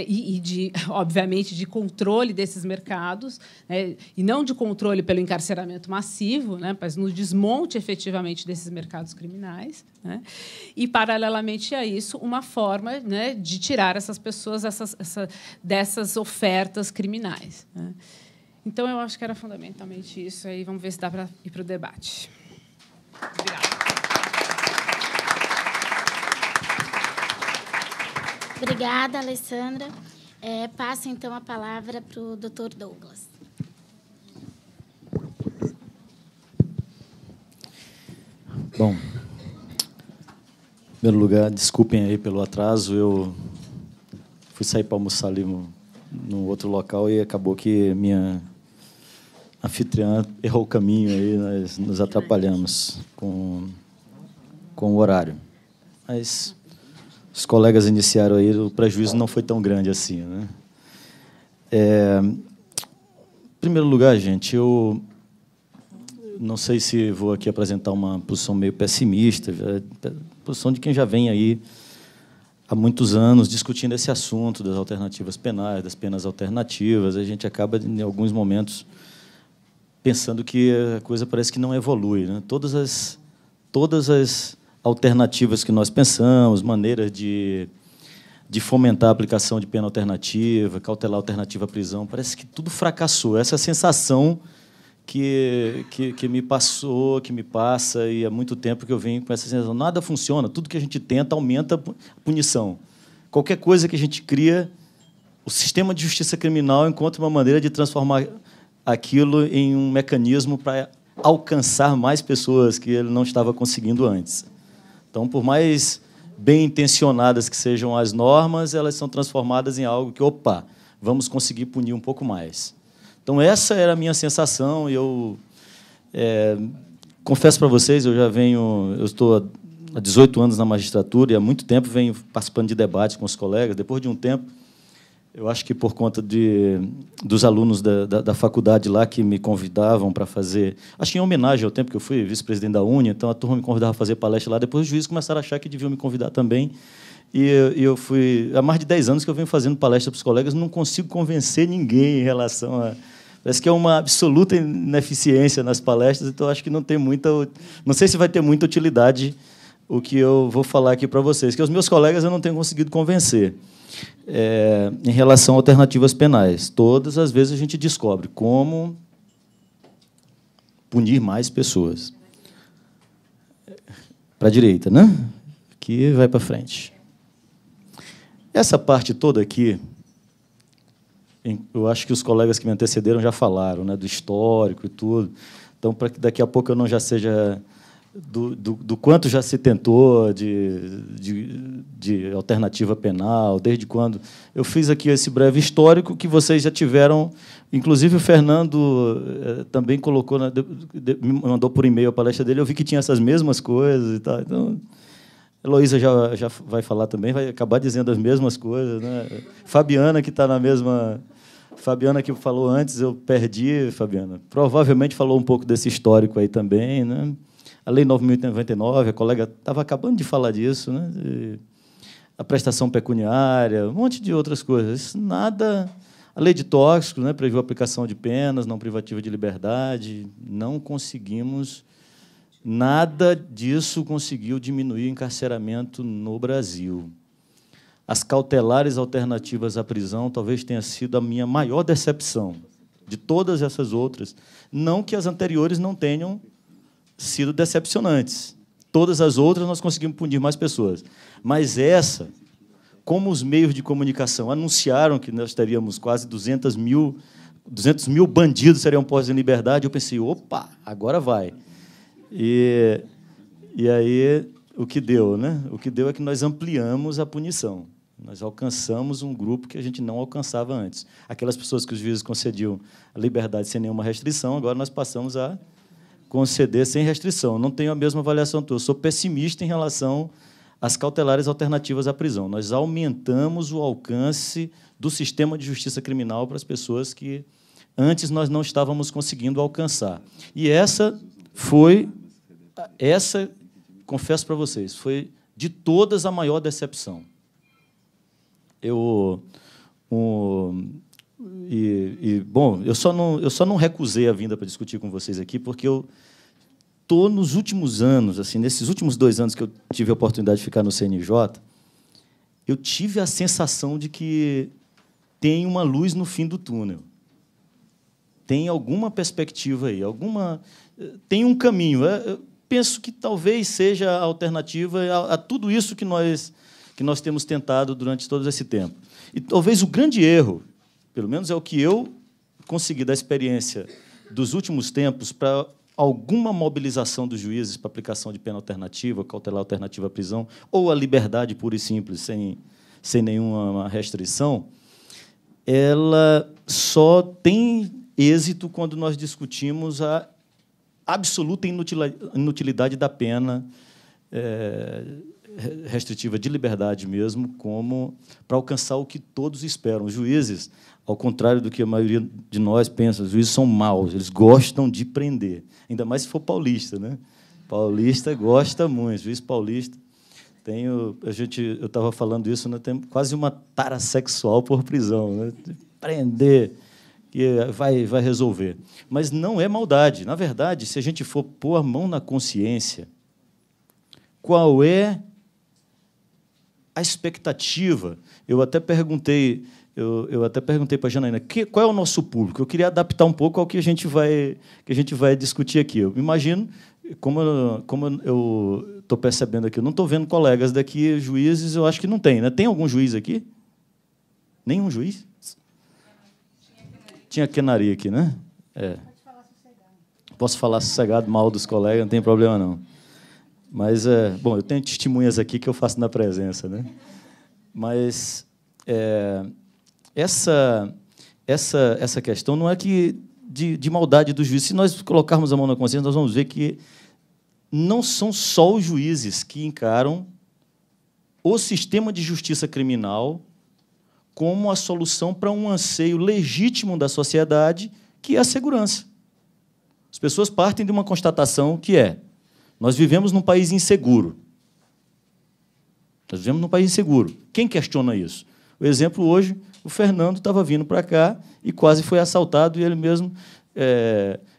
e obviamente, de controle desses mercados, né, e não de controle pelo encarceramento massivo, né, mas no desmonte efetivamente desses mercados criminais, né, e, paralelamente a isso, uma forma, né, de tirar essas pessoas dessas ofertas criminais, né. Então, eu acho que era fundamentalmente isso. Aí vamos ver se dá para ir para o debate. Obrigada.
Obrigada, Alessandra. Passo, então, a palavra para o Dr. Douglas.
Bom, em primeiro lugar, desculpem aí pelo atraso. Eu fui sair para almoçar ali num outro local e acabou que minha anfitriã errou o caminho, aí nós nos atrapalhamos com o horário. Mas os colegas iniciaram aí, o prejuízo não foi tão grande assim, né? Em primeiro lugar, gente, eu não sei se vou aqui apresentar uma posição meio pessimista, posição de quem já vem aí há muitos anos discutindo esse assunto das alternativas penais, das penas alternativas. A gente acaba, em alguns momentos, pensando que a coisa parece que não evolui, né? Todas as alternativas que nós pensamos, maneiras de fomentar a aplicação de pena alternativa, cautelar alternativa à prisão, parece que tudo fracassou. Essa é a sensação que me passou, que me passa, e há muito tempo que eu venho com essa sensação. Nada funciona, tudo que a gente tenta aumenta a punição. Qualquer coisa que a gente cria, o sistema de justiça criminal encontra uma maneira de transformar aquilo em um mecanismo para alcançar mais pessoas que ele não estava conseguindo antes. Então, por mais bem intencionadas que sejam as normas, elas são transformadas em algo que, opa, vamos conseguir punir um pouco mais. Então, essa era a minha sensação, e eu confesso para vocês, eu estou há 18 anos na magistratura e há muito tempo venho participando de debates com os colegas. Depois de um tempo, eu acho que por conta dos alunos da faculdade lá que me convidavam para fazer... Acho que em homenagem ao tempo que eu fui vice-presidente da UNE, então a turma me convidava a fazer palestra lá. Depois os juízes começaram a achar que deviam me convidar também. E eu fui... Há mais de 10 anos que eu venho fazendo palestra para os colegas, não consigo convencer ninguém em relação a... Parece que é uma absoluta ineficiência nas palestras, então acho que não tem muita... Não sei se vai ter muita utilidade o que eu vou falar aqui para vocês, que os meus colegas eu não tenho conseguido convencer em relação a alternativas penais. Todas as vezes a gente descobre como punir mais pessoas. Para a direita, né? Aqui vai para frente. Essa parte toda aqui, eu acho que os colegas que me antecederam já falaram, né, do histórico e tudo. Então, para que daqui a pouco eu não já seja do quanto já se tentou de alternativa penal, desde quando. Eu fiz aqui esse breve histórico que vocês já tiveram. Inclusive, o Fernando também colocou, me mandou por e-mail a palestra dele, eu vi que tinha essas mesmas coisas e tal. Então, a Heloísa já vai falar também, vai acabar dizendo as mesmas coisas, né? Fabiana, que está na mesma... Fabiana, que falou antes, eu perdi, Fabiana. Provavelmente falou um pouco desse histórico aí também, né? A Lei 9.099, a colega estava acabando de falar disso, né? A prestação pecuniária, um monte de outras coisas. Nada... A lei de tóxicos, né, previu a aplicação de penas, não privativa de liberdade. Não conseguimos... Nada disso conseguiu diminuir o encarceramento no Brasil. As cautelares alternativas à prisão talvez tenha sido a minha maior decepção de todas essas outras. Não que as anteriores não tenham sido decepcionantes. Todas as outras nós conseguimos punir mais pessoas. Mas essa, como os meios de comunicação anunciaram que nós teríamos quase 200 mil bandidos seriam postos em liberdade, eu pensei, opa, agora vai. E aí, o que deu, né? O que deu é que nós ampliamos a punição. Nós alcançamos um grupo que a gente não alcançava antes. Aquelas pessoas que os juízes concediam a liberdade sem nenhuma restrição, agora nós passamos a conceder sem restrição. Não tenho a mesma avaliação tua. Eu sou pessimista em relação às cautelares alternativas à prisão. Nós aumentamos o alcance do sistema de justiça criminal para as pessoas que antes nós não estávamos conseguindo alcançar. E essa, confesso para vocês, foi de todas a maior decepção. Bom, eu só não recusei a vinda para discutir com vocês aqui, porque eu estou nos últimos anos, assim, nesses últimos 2 anos que eu tive a oportunidade de ficar no CNJ, eu tive a sensação de que tem uma luz no fim do túnel. Tem alguma perspectiva aí, tem um caminho. Eu penso que talvez seja a alternativa a tudo isso que nós temos tentado durante todo esse tempo. E talvez o grande erro, pelo menos é o que eu consegui da experiência dos últimos tempos, para alguma mobilização dos juízes para aplicação de pena alternativa, cautelar alternativa à prisão, ou a liberdade pura e simples, sem nenhuma restrição, ela só tem êxito quando nós discutimos a absoluta inutilidade da pena restritiva de liberdade mesmo, como para alcançar o que todos esperam. Os juízes, ao contrário do que a maioria de nós pensa, os juízes são maus, eles gostam de prender, ainda mais se for paulista, né? Paulista gosta muito, juiz paulista. Eu estava falando isso, né? Tem quase uma tara sexual por prisão, né? Prender, que vai resolver. Mas não é maldade. Na verdade, se a gente for pôr a mão na consciência, qual é a expectativa? Eu até perguntei para a Janaína, qual é o nosso público? Eu queria adaptar um pouco ao que a gente vai discutir aqui. Eu imagino, como eu estou percebendo aqui, eu não estou vendo colegas daqui, juízes, eu acho que não tem, né? Tem algum juiz aqui? Nenhum juiz? Tinha Kenari aqui, né? Posso falar sossegado mal dos colegas, não tem problema, não. Mas, bom, eu tenho testemunhas aqui que eu faço na presença, né? Mas essa questão não é que de maldade do juiz. Se nós colocarmos a mão na consciência, nós vamos ver que não são só os juízes que encaram o sistema de justiça criminal como a solução para um anseio legítimo da sociedade, que é a segurança. As pessoas partem de uma constatação que nós vivemos num país inseguro. Nós vivemos num país inseguro. Quem questiona isso? O exemplo hoje, o Fernando estava vindo para cá e quase foi assaltado, e ele mesmo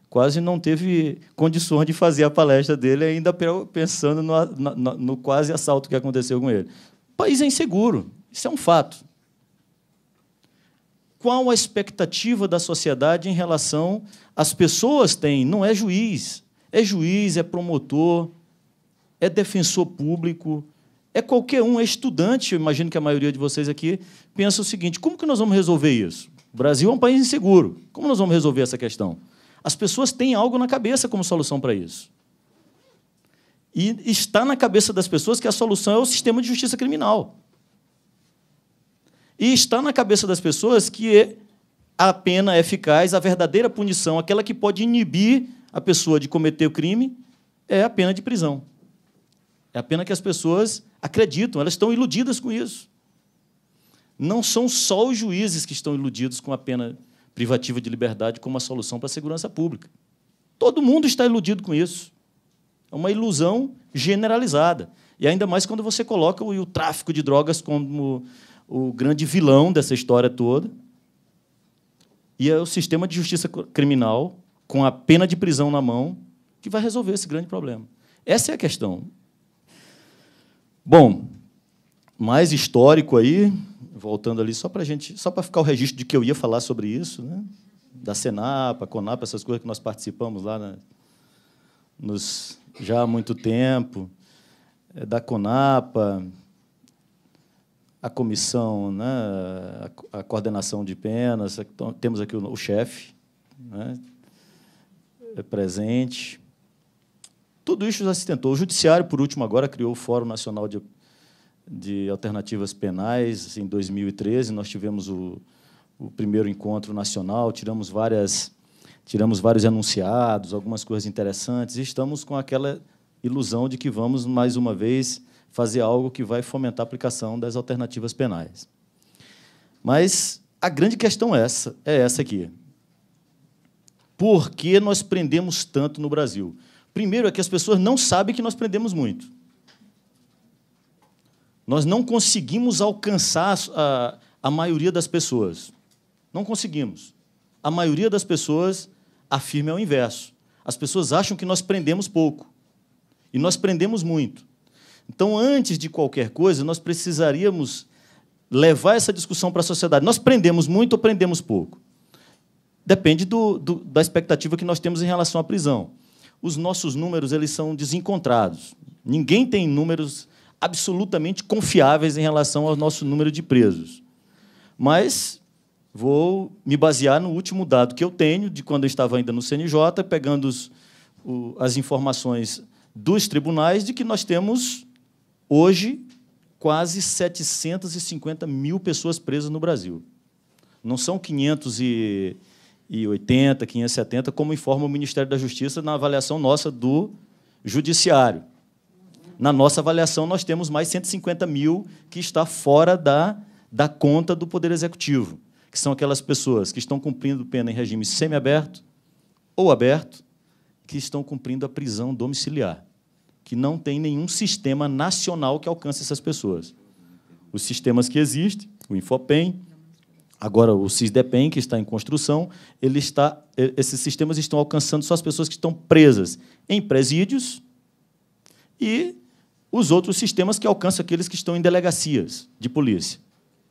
quase não teve condições de fazer a palestra dele, ainda pensando no quase assalto que aconteceu com ele. O país é inseguro, isso é um fato. Qual a expectativa da sociedade em relação às pessoas têm? Não é juiz, é promotor, é defensor público, é qualquer um, é estudante. Eu imagino que a maioria de vocês aqui pensa o seguinte: como que nós vamos resolver isso? O Brasil é um país inseguro. Como nós vamos resolver essa questão? As pessoas têm algo na cabeça como solução para isso. E está na cabeça das pessoas que a solução é o sistema de justiça criminal. E está na cabeça das pessoas que a pena eficaz, a verdadeira punição, aquela que pode inibir a pessoa de cometer o crime, é a pena de prisão. É a pena que as pessoas acreditam, elas estão iludidas com isso. Não são só os juízes que estão iludidos com a pena privativa de liberdade como a solução para a segurança pública. Todo mundo está iludido com isso. É uma ilusão generalizada. E ainda mais quando você coloca o tráfico de drogas como o grande vilão dessa história toda. E é o sistema de justiça criminal, com a pena de prisão na mão, que vai resolver esse grande problema. Essa é a questão. Bom, mais histórico aí, voltando ali, só para ficar o registro de que eu ia falar sobre isso, né? Da Senapa, Conapa, essas coisas que nós participamos lá, né? Já há muito tempo, da Conapa, a comissão, né? A coordenação de penas, temos aqui o chefe, né? Presente. Tudo isso já se tentou. O Judiciário, por último, agora criou o Fórum Nacional de Alternativas Penais. Em 2013, nós tivemos o primeiro encontro nacional, tiramos vários enunciados, algumas coisas interessantes, e estamos com aquela ilusão de que vamos, mais uma vez, fazer algo que vai fomentar a aplicação das alternativas penais. Mas a grande questão é essa aqui. Por que nós prendemos tanto no Brasil? Primeiro, é que as pessoas não sabem que nós prendemos muito. Nós não conseguimos alcançar a maioria das pessoas. Não conseguimos. A maioria das pessoas afirma o inverso. As pessoas acham que nós prendemos pouco. E nós prendemos muito. Então, antes de qualquer coisa, nós precisaríamos levar essa discussão para a sociedade. Nós prendemos muito ou prendemos pouco? Depende da expectativa que nós temos em relação à prisão. Os nossos números eles são desencontrados. Ninguém tem números absolutamente confiáveis em relação ao nosso número de presos. Mas vou me basear no último dado que eu tenho, de quando eu estava ainda no CNJ, pegando as informações dos tribunais, de que nós temos, hoje, quase 750 mil pessoas presas no Brasil. Não são 580, 570, como informa o Ministério da Justiça na avaliação nossa do Judiciário. Na nossa avaliação, nós temos mais 150 mil que está fora da conta do Poder Executivo, que são aquelas pessoas que estão cumprindo pena em regime semiaberto ou aberto, que estão cumprindo a prisão domiciliar, que não tem nenhum sistema nacional que alcance essas pessoas. Os sistemas que existem, o Infopem, agora o Sisdepem, que está em construção, esses sistemas estão alcançando só as pessoas que estão presas em presídios e os outros sistemas que alcançam aqueles que estão em delegacias de polícia.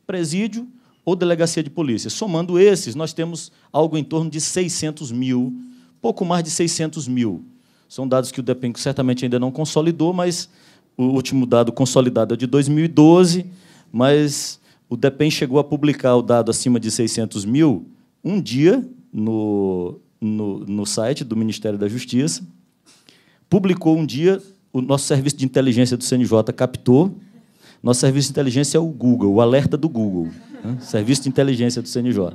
Presídio ou delegacia de polícia. Somando esses, nós temos algo em torno de 600 mil, pouco mais de 600 mil. São dados que o DEPEN certamente ainda não consolidou, mas o último dado consolidado é de 2012, mas o DEPEN chegou a publicar o dado acima de 600 mil um dia no site do Ministério da Justiça, publicou um dia, o nosso serviço de inteligência do CNJ captou. Nosso serviço de inteligência é o Google, o alerta do Google, né? Serviço de inteligência do CNJ.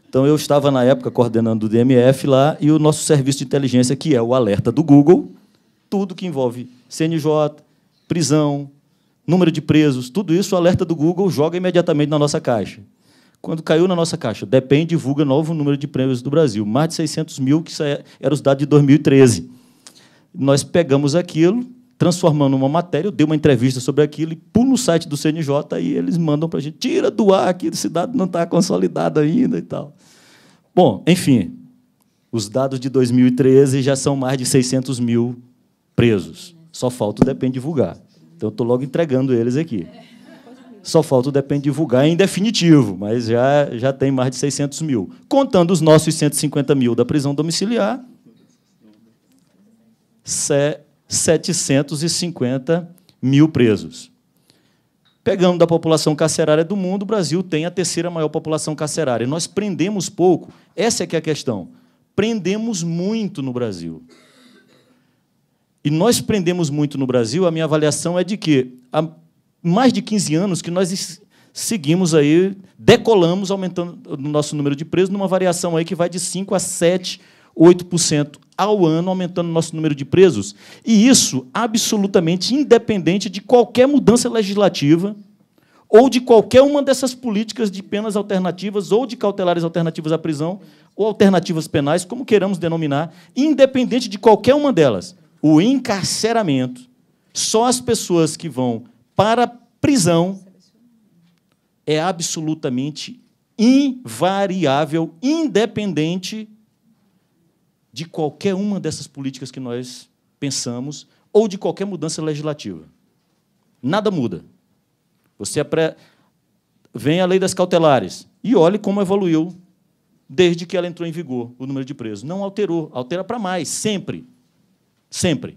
Então, eu estava, na época, coordenando o DMF lá, e o nosso serviço de inteligência, que é o alerta do Google, tudo que envolve CNJ, prisão, número de presos, tudo isso, o alerta do Google joga imediatamente na nossa caixa. Quando caiu na nossa caixa, DEPEN divulga novo número de presos do Brasil, mais de 600 mil, que eram os dados de 2013. Nós pegamos aquilo, transformando numa matéria, eu dei uma entrevista sobre aquilo e pulo no site do CNJ e eles mandam para a gente, tira do ar aqui, esse dado não está consolidado ainda e tal. Bom, enfim, os dados de 2013 já são mais de 600 mil presos. Só falta o DEPEN divulgar. Então, eu estou logo entregando eles aqui. Só falta o DEPEN divulgar em definitivo, mas já tem mais de 600 mil. Contando os nossos 150 mil da prisão domiciliar, 750 mil presos. Pegando da população carcerária do mundo, o Brasil tem a terceira maior população carcerária. Nós prendemos pouco. Essa é que é a questão. Prendemos muito no Brasil. E nós prendemos muito no Brasil, a minha avaliação é de que há mais de 15 anos que nós seguimos aí, decolamos, aumentando o nosso número de presos, numa variação aí que vai de 5% a 7%, 8% ao ano, aumentando o nosso número de presos. E isso absolutamente independente de qualquer mudança legislativa ou de qualquer uma dessas políticas de penas alternativas ou de cautelares alternativas à prisão ou alternativas penais, como queiramos denominar, independente de qualquer uma delas. O encarceramento, só as pessoas que vão para a prisão, é absolutamente invariável, independente de qualquer uma dessas políticas que nós pensamos ou de qualquer mudança legislativa. Nada muda. Você vem a lei das cautelares e olhe como evoluiu desde que ela entrou em vigor, o número de presos. Não alterou, altera para mais, sempre. Sempre.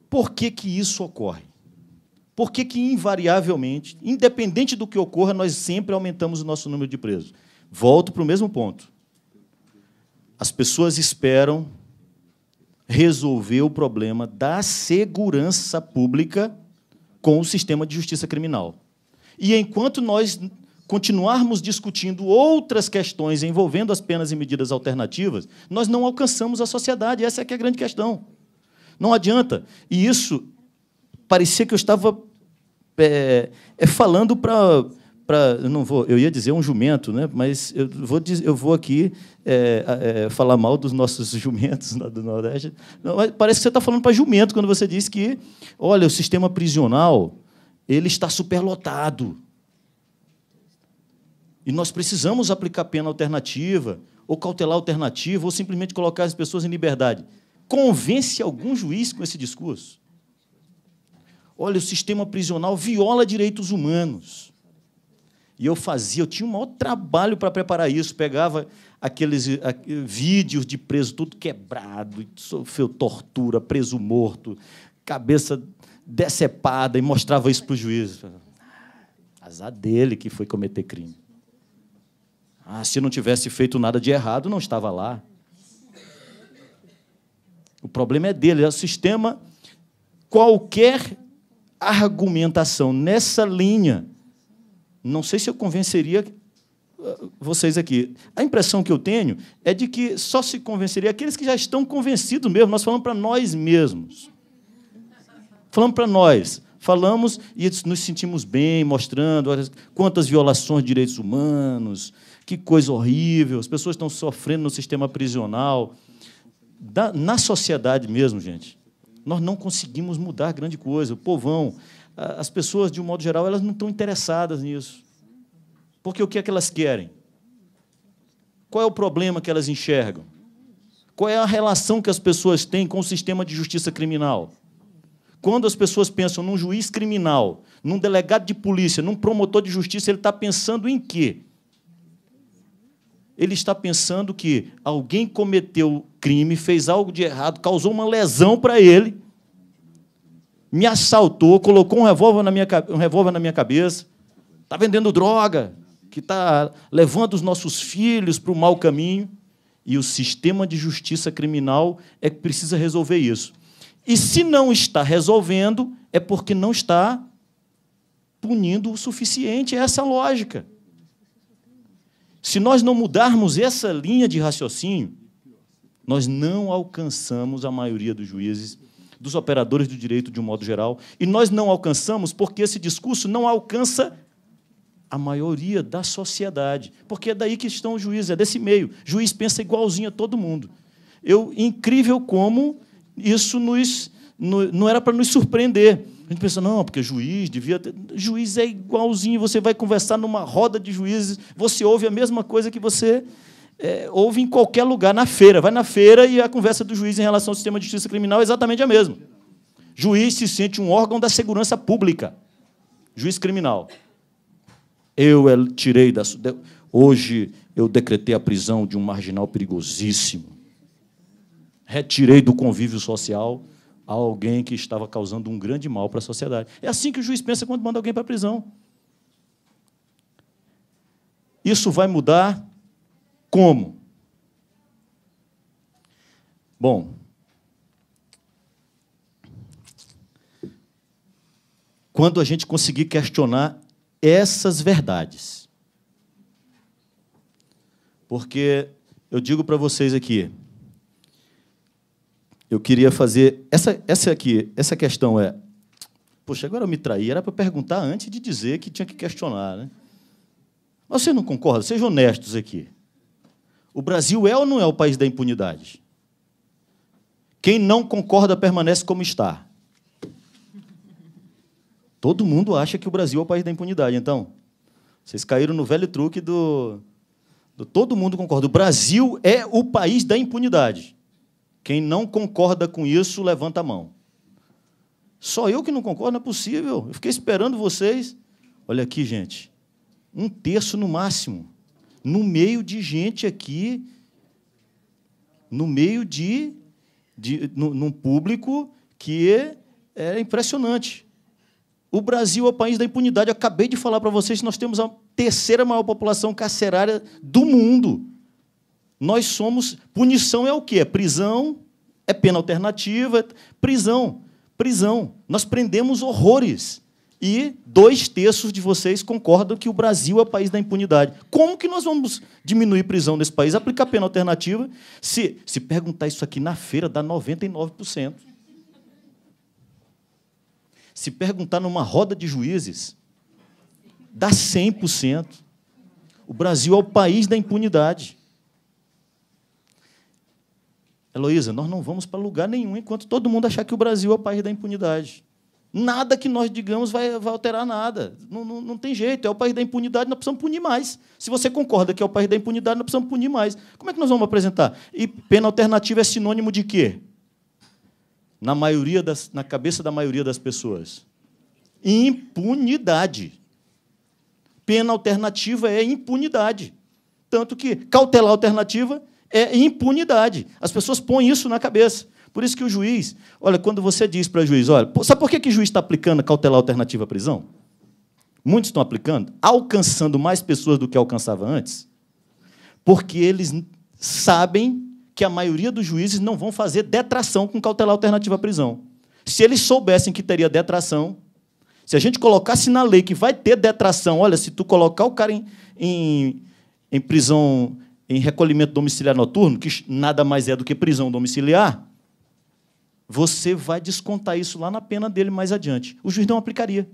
Por que isso ocorre? Por que invariavelmente, independente do que ocorra, nós sempre aumentamos o nosso número de presos? Volto para o mesmo ponto. As pessoas esperam resolver o problema da segurança pública com o sistema de justiça criminal. E, enquanto nós continuarmos discutindo outras questões envolvendo as penas e medidas alternativas, nós não alcançamos a sociedade. Essa é que é a grande questão. Não adianta. E isso parecia que eu estava falando para... eu ia dizer um jumento, né? Mas eu vou aqui falar mal dos nossos jumentos do Nordeste. Não, parece que você está falando para jumento quando você diz que, olha, o sistema prisional ele está superlotado. E nós precisamos aplicar pena alternativa, ou cautelar alternativa, ou simplesmente colocar as pessoas em liberdade. Convence algum juiz com esse discurso? Olha, o sistema prisional viola direitos humanos. E eu tinha um maior trabalho para preparar isso, pegava aqueles vídeos de preso tudo quebrado, sofreu tortura, preso morto, cabeça decepada, e mostrava isso para o juiz. Azar dele que foi cometer crime. Se não tivesse feito nada de errado, não estava lá. O problema é dele, é o sistema. Qualquer argumentação nessa linha, não sei se eu convenceria vocês aqui. A impressão que eu tenho é de que só se convenceria aqueles que já estão convencidos mesmo. Nós falamos para nós mesmos. Falamos para nós. Falamos e nos sentimos bem, mostrando quantas violações de direitos humanos, que coisa horrível, as pessoas estão sofrendo no sistema prisional. Na sociedade mesmo, gente, nós não conseguimos mudar grande coisa. O povão, as pessoas, de um modo geral, elas não estão interessadas nisso. Porque o que é que elas querem? Qual é o problema que elas enxergam? Qual é a relação que as pessoas têm com o sistema de justiça criminal? Quando as pessoas pensam num juiz criminal, num delegado de polícia, num promotor de justiça, ele está pensando em quê? Ele está pensando que alguém cometeu crime, fez algo de errado, causou uma lesão para ele, me assaltou, colocou um revólver na minha cabeça, está vendendo droga, que está levando os nossos filhos para o mau caminho, e o sistema de justiça criminal é que precisa resolver isso. E, se não está resolvendo, é porque não está punindo o suficiente. É essa a lógica. Se nós não mudarmos essa linha de raciocínio, nós não alcançamos a maioria dos juízes, dos operadores do direito de um modo geral, e nós não alcançamos porque esse discurso não alcança a maioria da sociedade, porque é daí que estão os juízes, é desse meio. O juiz pensa igualzinho a todo mundo. Incrível como Isso não era para nos surpreender. A gente pensa, não, porque juiz devia ter... Juiz é igualzinho, você vai conversar numa roda de juízes, você ouve a mesma coisa que você ouve em qualquer lugar, na feira. Vai na feira e a conversa do juiz em relação ao sistema de justiça criminal é exatamente a mesma. Juiz se sente um órgão da segurança pública. Juiz criminal. Hoje eu decretei a prisão de um marginal perigosíssimo. Retirei do convívio social a alguém que estava causando um grande mal para a sociedade. É assim que o juiz pensa quando manda alguém para a prisão. Isso vai mudar como? Bom, quando a gente conseguir questionar essas verdades. Porque eu digo para vocês aqui, eu queria fazer... Essa questão é... Poxa, agora eu me traí. Era para perguntar antes de dizer que tinha que questionar, né? Mas vocês não concordam? Sejam honestos aqui. O Brasil é ou não é o país da impunidade? Quem não concorda permanece como está. Todo mundo acha que o Brasil é o país da impunidade. Então, vocês caíram no velho truque do todo mundo concorda. O Brasil é o país da impunidade. Quem não concorda com isso, levanta a mão. Só eu que não concordo, não é possível. Eu fiquei esperando vocês. Olha aqui, gente. 1/3 no máximo. No meio de gente aqui, no meio num público que é impressionante. O Brasil é o país da impunidade. Eu acabei de falar para vocês que nós temos a 3ª maior população carcerária do mundo. Nós somos... Punição é o quê? É prisão, é pena alternativa, prisão. Nós prendemos horrores. E 2/3 de vocês concordam que o Brasil é o país da impunidade. Como que nós vamos diminuir prisão nesse país? Aplicar pena alternativa? Se perguntar isso aqui na feira, dá 99%. Se perguntar numa roda de juízes, dá 100%. O Brasil é o país da impunidade. Heloísa, nós não vamos para lugar nenhum enquanto todo mundo achar que o Brasil é o país da impunidade. Nada que nós digamos vai alterar nada. Não tem jeito. É o país da impunidade, nós precisamos punir mais. Se você concorda que é o país da impunidade, nós precisamos punir mais. Como é que nós vamos apresentar? E pena alternativa é sinônimo de quê? Na cabeça da maioria das pessoas. Impunidade. Pena alternativa é impunidade. Tanto que cautelar alternativa é impunidade. As pessoas põem isso na cabeça. Por isso que o juiz... Olha, quando você diz para o juiz... Olha, sabe por que o juiz está aplicando cautelar alternativa à prisão? Muitos estão aplicando, alcançando mais pessoas do que alcançava antes, porque eles sabem que a maioria dos juízes não vão fazer detração com cautelar alternativa à prisão. Se eles soubessem que teria detração, se a gente colocasse na lei que vai ter detração, olha, se tu colocar o cara em prisão, em recolhimento domiciliar noturno, que nada mais é do que prisão domiciliar, você vai descontar isso lá na pena dele mais adiante. O juiz não aplicaria.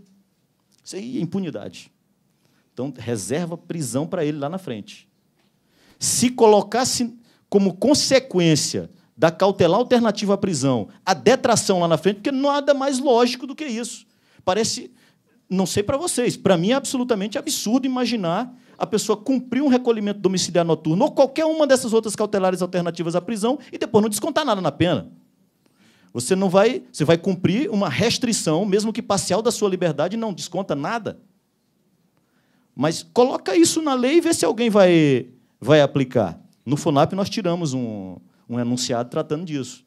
Isso aí é impunidade. Então, reserva prisão para ele lá na frente. Se colocasse como consequência da cautelar alternativa à prisão a detração lá na frente, porque nada mais lógico do que isso. Parece, não sei para vocês, para mim é absolutamente absurdo imaginar a pessoa cumprir um recolhimento domiciliar noturno ou qualquer uma dessas outras cautelares alternativas à prisão e depois não descontar nada na pena. Você vai cumprir uma restrição, mesmo que parcial, da sua liberdade e não desconta nada. Mas coloca isso na lei e vê se alguém vai aplicar. No FUNAP, nós tiramos um enunciado tratando disso.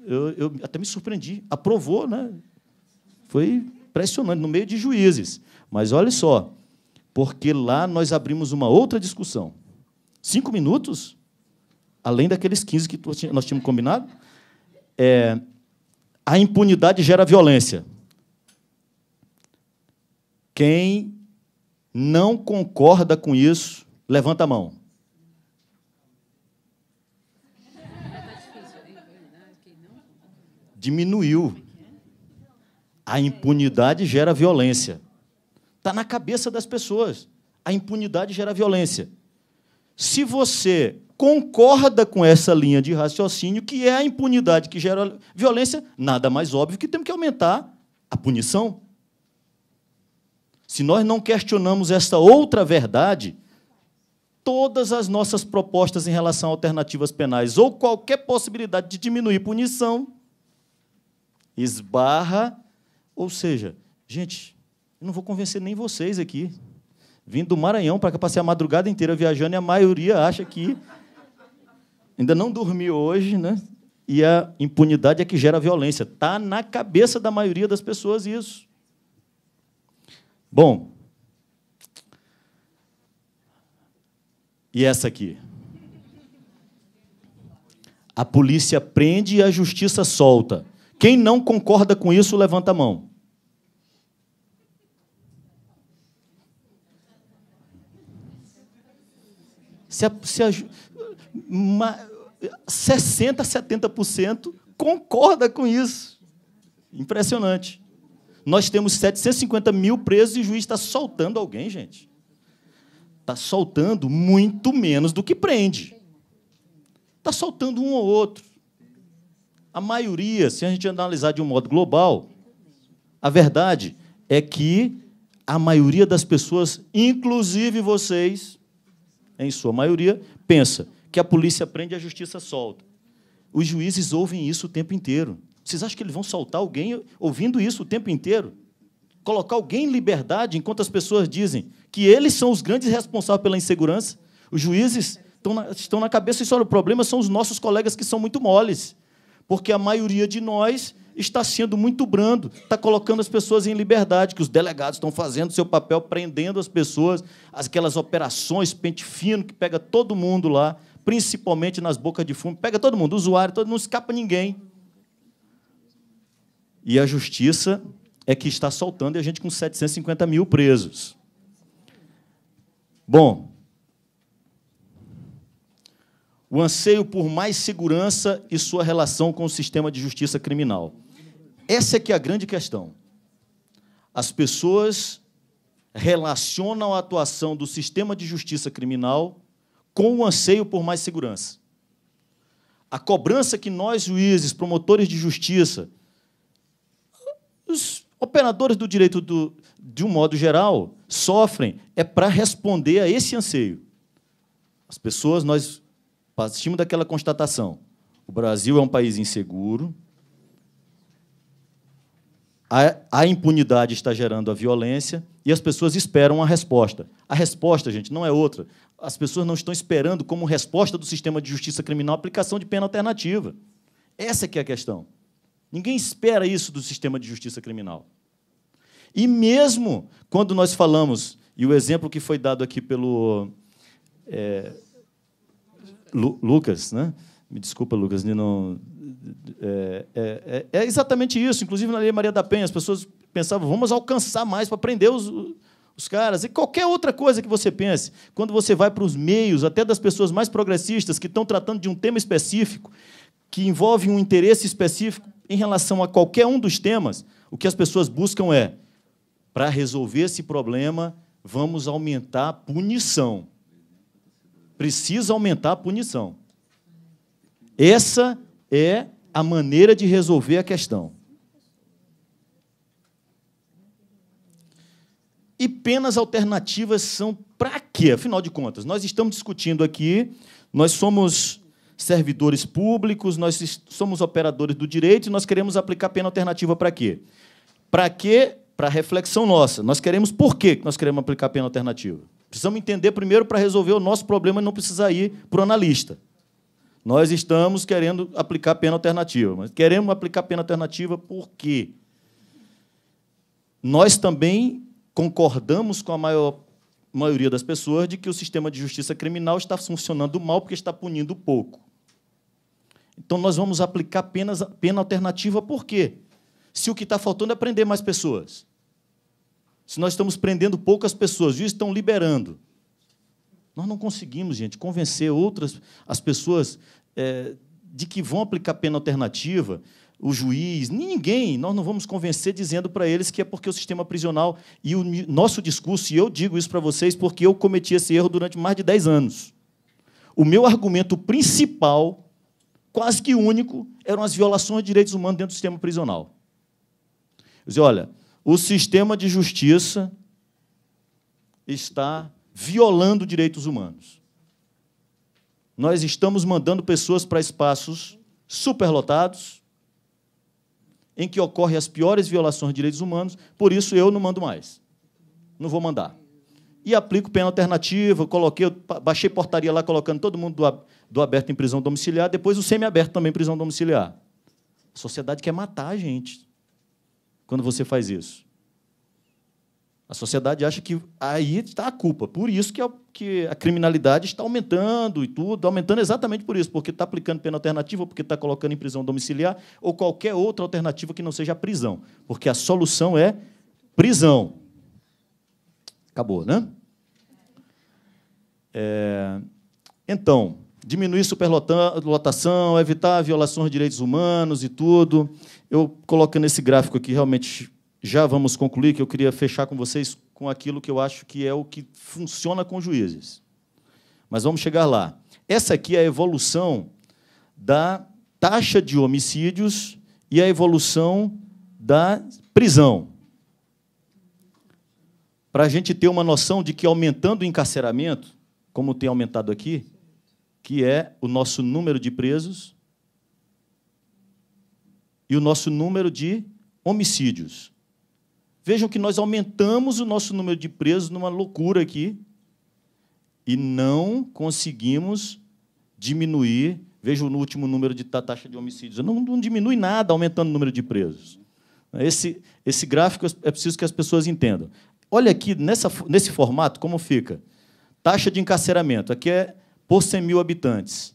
Eu até me surpreendi. Aprovou, né? Foi impressionante, no meio de juízes. Mas olha só, porque lá nós abrimos uma outra discussão. 5 minutos, além daqueles 15 que nós tínhamos combinado. A impunidade gera violência. Quem não concorda com isso, levanta a mão. Diminuiu. A impunidade gera violência. Está na cabeça das pessoas. A impunidade gera violência. se você concorda com essa linha de raciocínio, que é a impunidade que gera violência, nada mais óbvio que temos que aumentar a punição. Se nós não questionamos essa outra verdade, todas as nossas propostas em relação a alternativas penais ou qualquer possibilidade de diminuir punição esbarra. Ou seja, gente, eu não vou convencer nem vocês aqui. Vim do Maranhão para cá, passei a madrugada inteira viajando e a maioria acha que ainda não dormiu hoje, né? E a impunidade é que gera violência. Está na cabeça da maioria das pessoas isso. Bom, e essa aqui? A polícia prende e a justiça solta. Quem não concorda com isso, levanta a mão. Se 60%, 70% concorda com isso. Impressionante. Nós temos 750 mil presos e o juiz está soltando alguém, gente. Está soltando muito menos do que prende. Está soltando um ou outro. A maioria, se a gente analisar de um modo global, a verdade é que a maioria das pessoas, inclusive vocês, em sua maioria, pensa que a polícia prende e a justiça solta. Os juízes ouvem isso o tempo inteiro. Vocês acham que eles vão soltar alguém ouvindo isso o tempo inteiro? Colocar alguém em liberdade enquanto as pessoas dizem que eles são os grandes responsáveis pela insegurança? Os juízes estão na cabeça e só o problema são os nossos colegas que são muito moles, porque a maioria de nós está sendo muito brando, está colocando as pessoas em liberdade, que os delegados estão fazendo seu papel, prendendo as pessoas, aquelas operações pente fino que pega todo mundo lá, principalmente nas bocas de fumo, pega todo mundo, usuário, não escapa ninguém. E a justiça é que está soltando, e a gente com 750 mil presos. Bom, o anseio por mais segurança e sua relação com o sistema de justiça criminal. Essa é que é a grande questão. As pessoas relacionam a atuação do sistema de justiça criminal com o anseio por mais segurança. A cobrança que nós, juízes, promotores de justiça, os operadores do direito, de um modo geral, sofrem é para responder a esse anseio. As pessoas, nós partimos daquela constatação. O Brasil é um país inseguro, a impunidade está gerando a violência e as pessoas esperam a resposta. A resposta, gente, não é outra. As pessoas não estão esperando, como resposta do sistema de justiça criminal, a aplicação de pena alternativa. Essa que é a questão. Ninguém espera isso do sistema de justiça criminal. E mesmo quando nós falamos, e o exemplo que foi dado aqui pelo Lucas, né? Me desculpa, Lucas, não, é exatamente isso. Inclusive, na Lei Maria da Penha, as pessoas pensavam, vamos alcançar mais para prender os caras. E qualquer outra coisa que você pense, quando você vai para os meios, até das pessoas mais progressistas, que estão tratando de um tema específico, que envolve um interesse específico em relação a qualquer um dos temas, o que as pessoas buscam é, para resolver esse problema, vamos aumentar a punição. Precisa aumentar a punição. Essa é a maneira de resolver a questão. E penas alternativas são para quê? Afinal de contas, nós estamos discutindo aqui, nós somos servidores públicos, nós somos operadores do direito e nós queremos aplicar pena alternativa para quê? Para quê? Para reflexão nossa. Nós queremos por que nós queremos aplicar pena alternativa? Precisamos entender primeiro para resolver o nosso problema e não precisar ir para o analista. Nós estamos querendo aplicar pena alternativa, mas queremos aplicar pena alternativa por quê? Nós também concordamos com a maioria das pessoas de que o sistema de justiça criminal está funcionando mal porque está punindo pouco. Então, nós vamos aplicar pena alternativa por quê? Se o que está faltando é prender mais pessoas. Se nós estamos prendendo poucas pessoas, os juízes estão liberando. Nós não conseguimos, gente, convencer as pessoas de que vão aplicar pena alternativa, o juiz, ninguém, nós não vamos convencer dizendo para eles que é porque o sistema prisional... E o nosso discurso, e eu digo isso para vocês porque eu cometi esse erro durante mais de 10 anos. o meu argumento principal, quase que único, eram as violações de direitos humanos dentro do sistema prisional. Eu dizia, olha, o sistema de justiça está violando direitos humanos. Nós estamos mandando pessoas para espaços superlotados, em que ocorrem as piores violações de direitos humanos, por isso eu não mando mais. Não vou mandar. E aplico pena alternativa, baixei portaria lá, colocando todo mundo do aberto em prisão domiciliar, depois o semiaberto também em prisão domiciliar. A sociedade quer matar a gente quando você faz isso. A sociedade acha que aí está a culpa. Por isso que a criminalidade está aumentando e tudo, aumentando exatamente por isso, porque está aplicando pena alternativa, porque está colocando em prisão domiciliar, ou qualquer outra alternativa que não seja a prisão. Porque a solução é prisão. Acabou, né? Então, diminuir superlotação, evitar violações de direitos humanos e tudo. Eu colocando esse gráfico aqui, realmente, já vamos concluir, que eu queria fechar com vocês com aquilo que eu acho que é o que funciona com juízes. Mas vamos chegar lá. Essa aqui é a evolução da taxa de homicídios e a evolução da prisão. Para a gente ter uma noção de que, aumentando o encarceramento, como tem aumentado aqui, que é o nosso número de presos e o nosso número de homicídios. Vejam que nós aumentamos o nosso número de presos numa loucura aqui e não conseguimos diminuir. Vejam no último número da taxa de homicídios. Não diminui nada aumentando o número de presos. Esse gráfico é preciso que as pessoas entendam. Olha aqui, nesse formato, como fica. Taxa de encarceramento. Aqui é por 100 mil habitantes.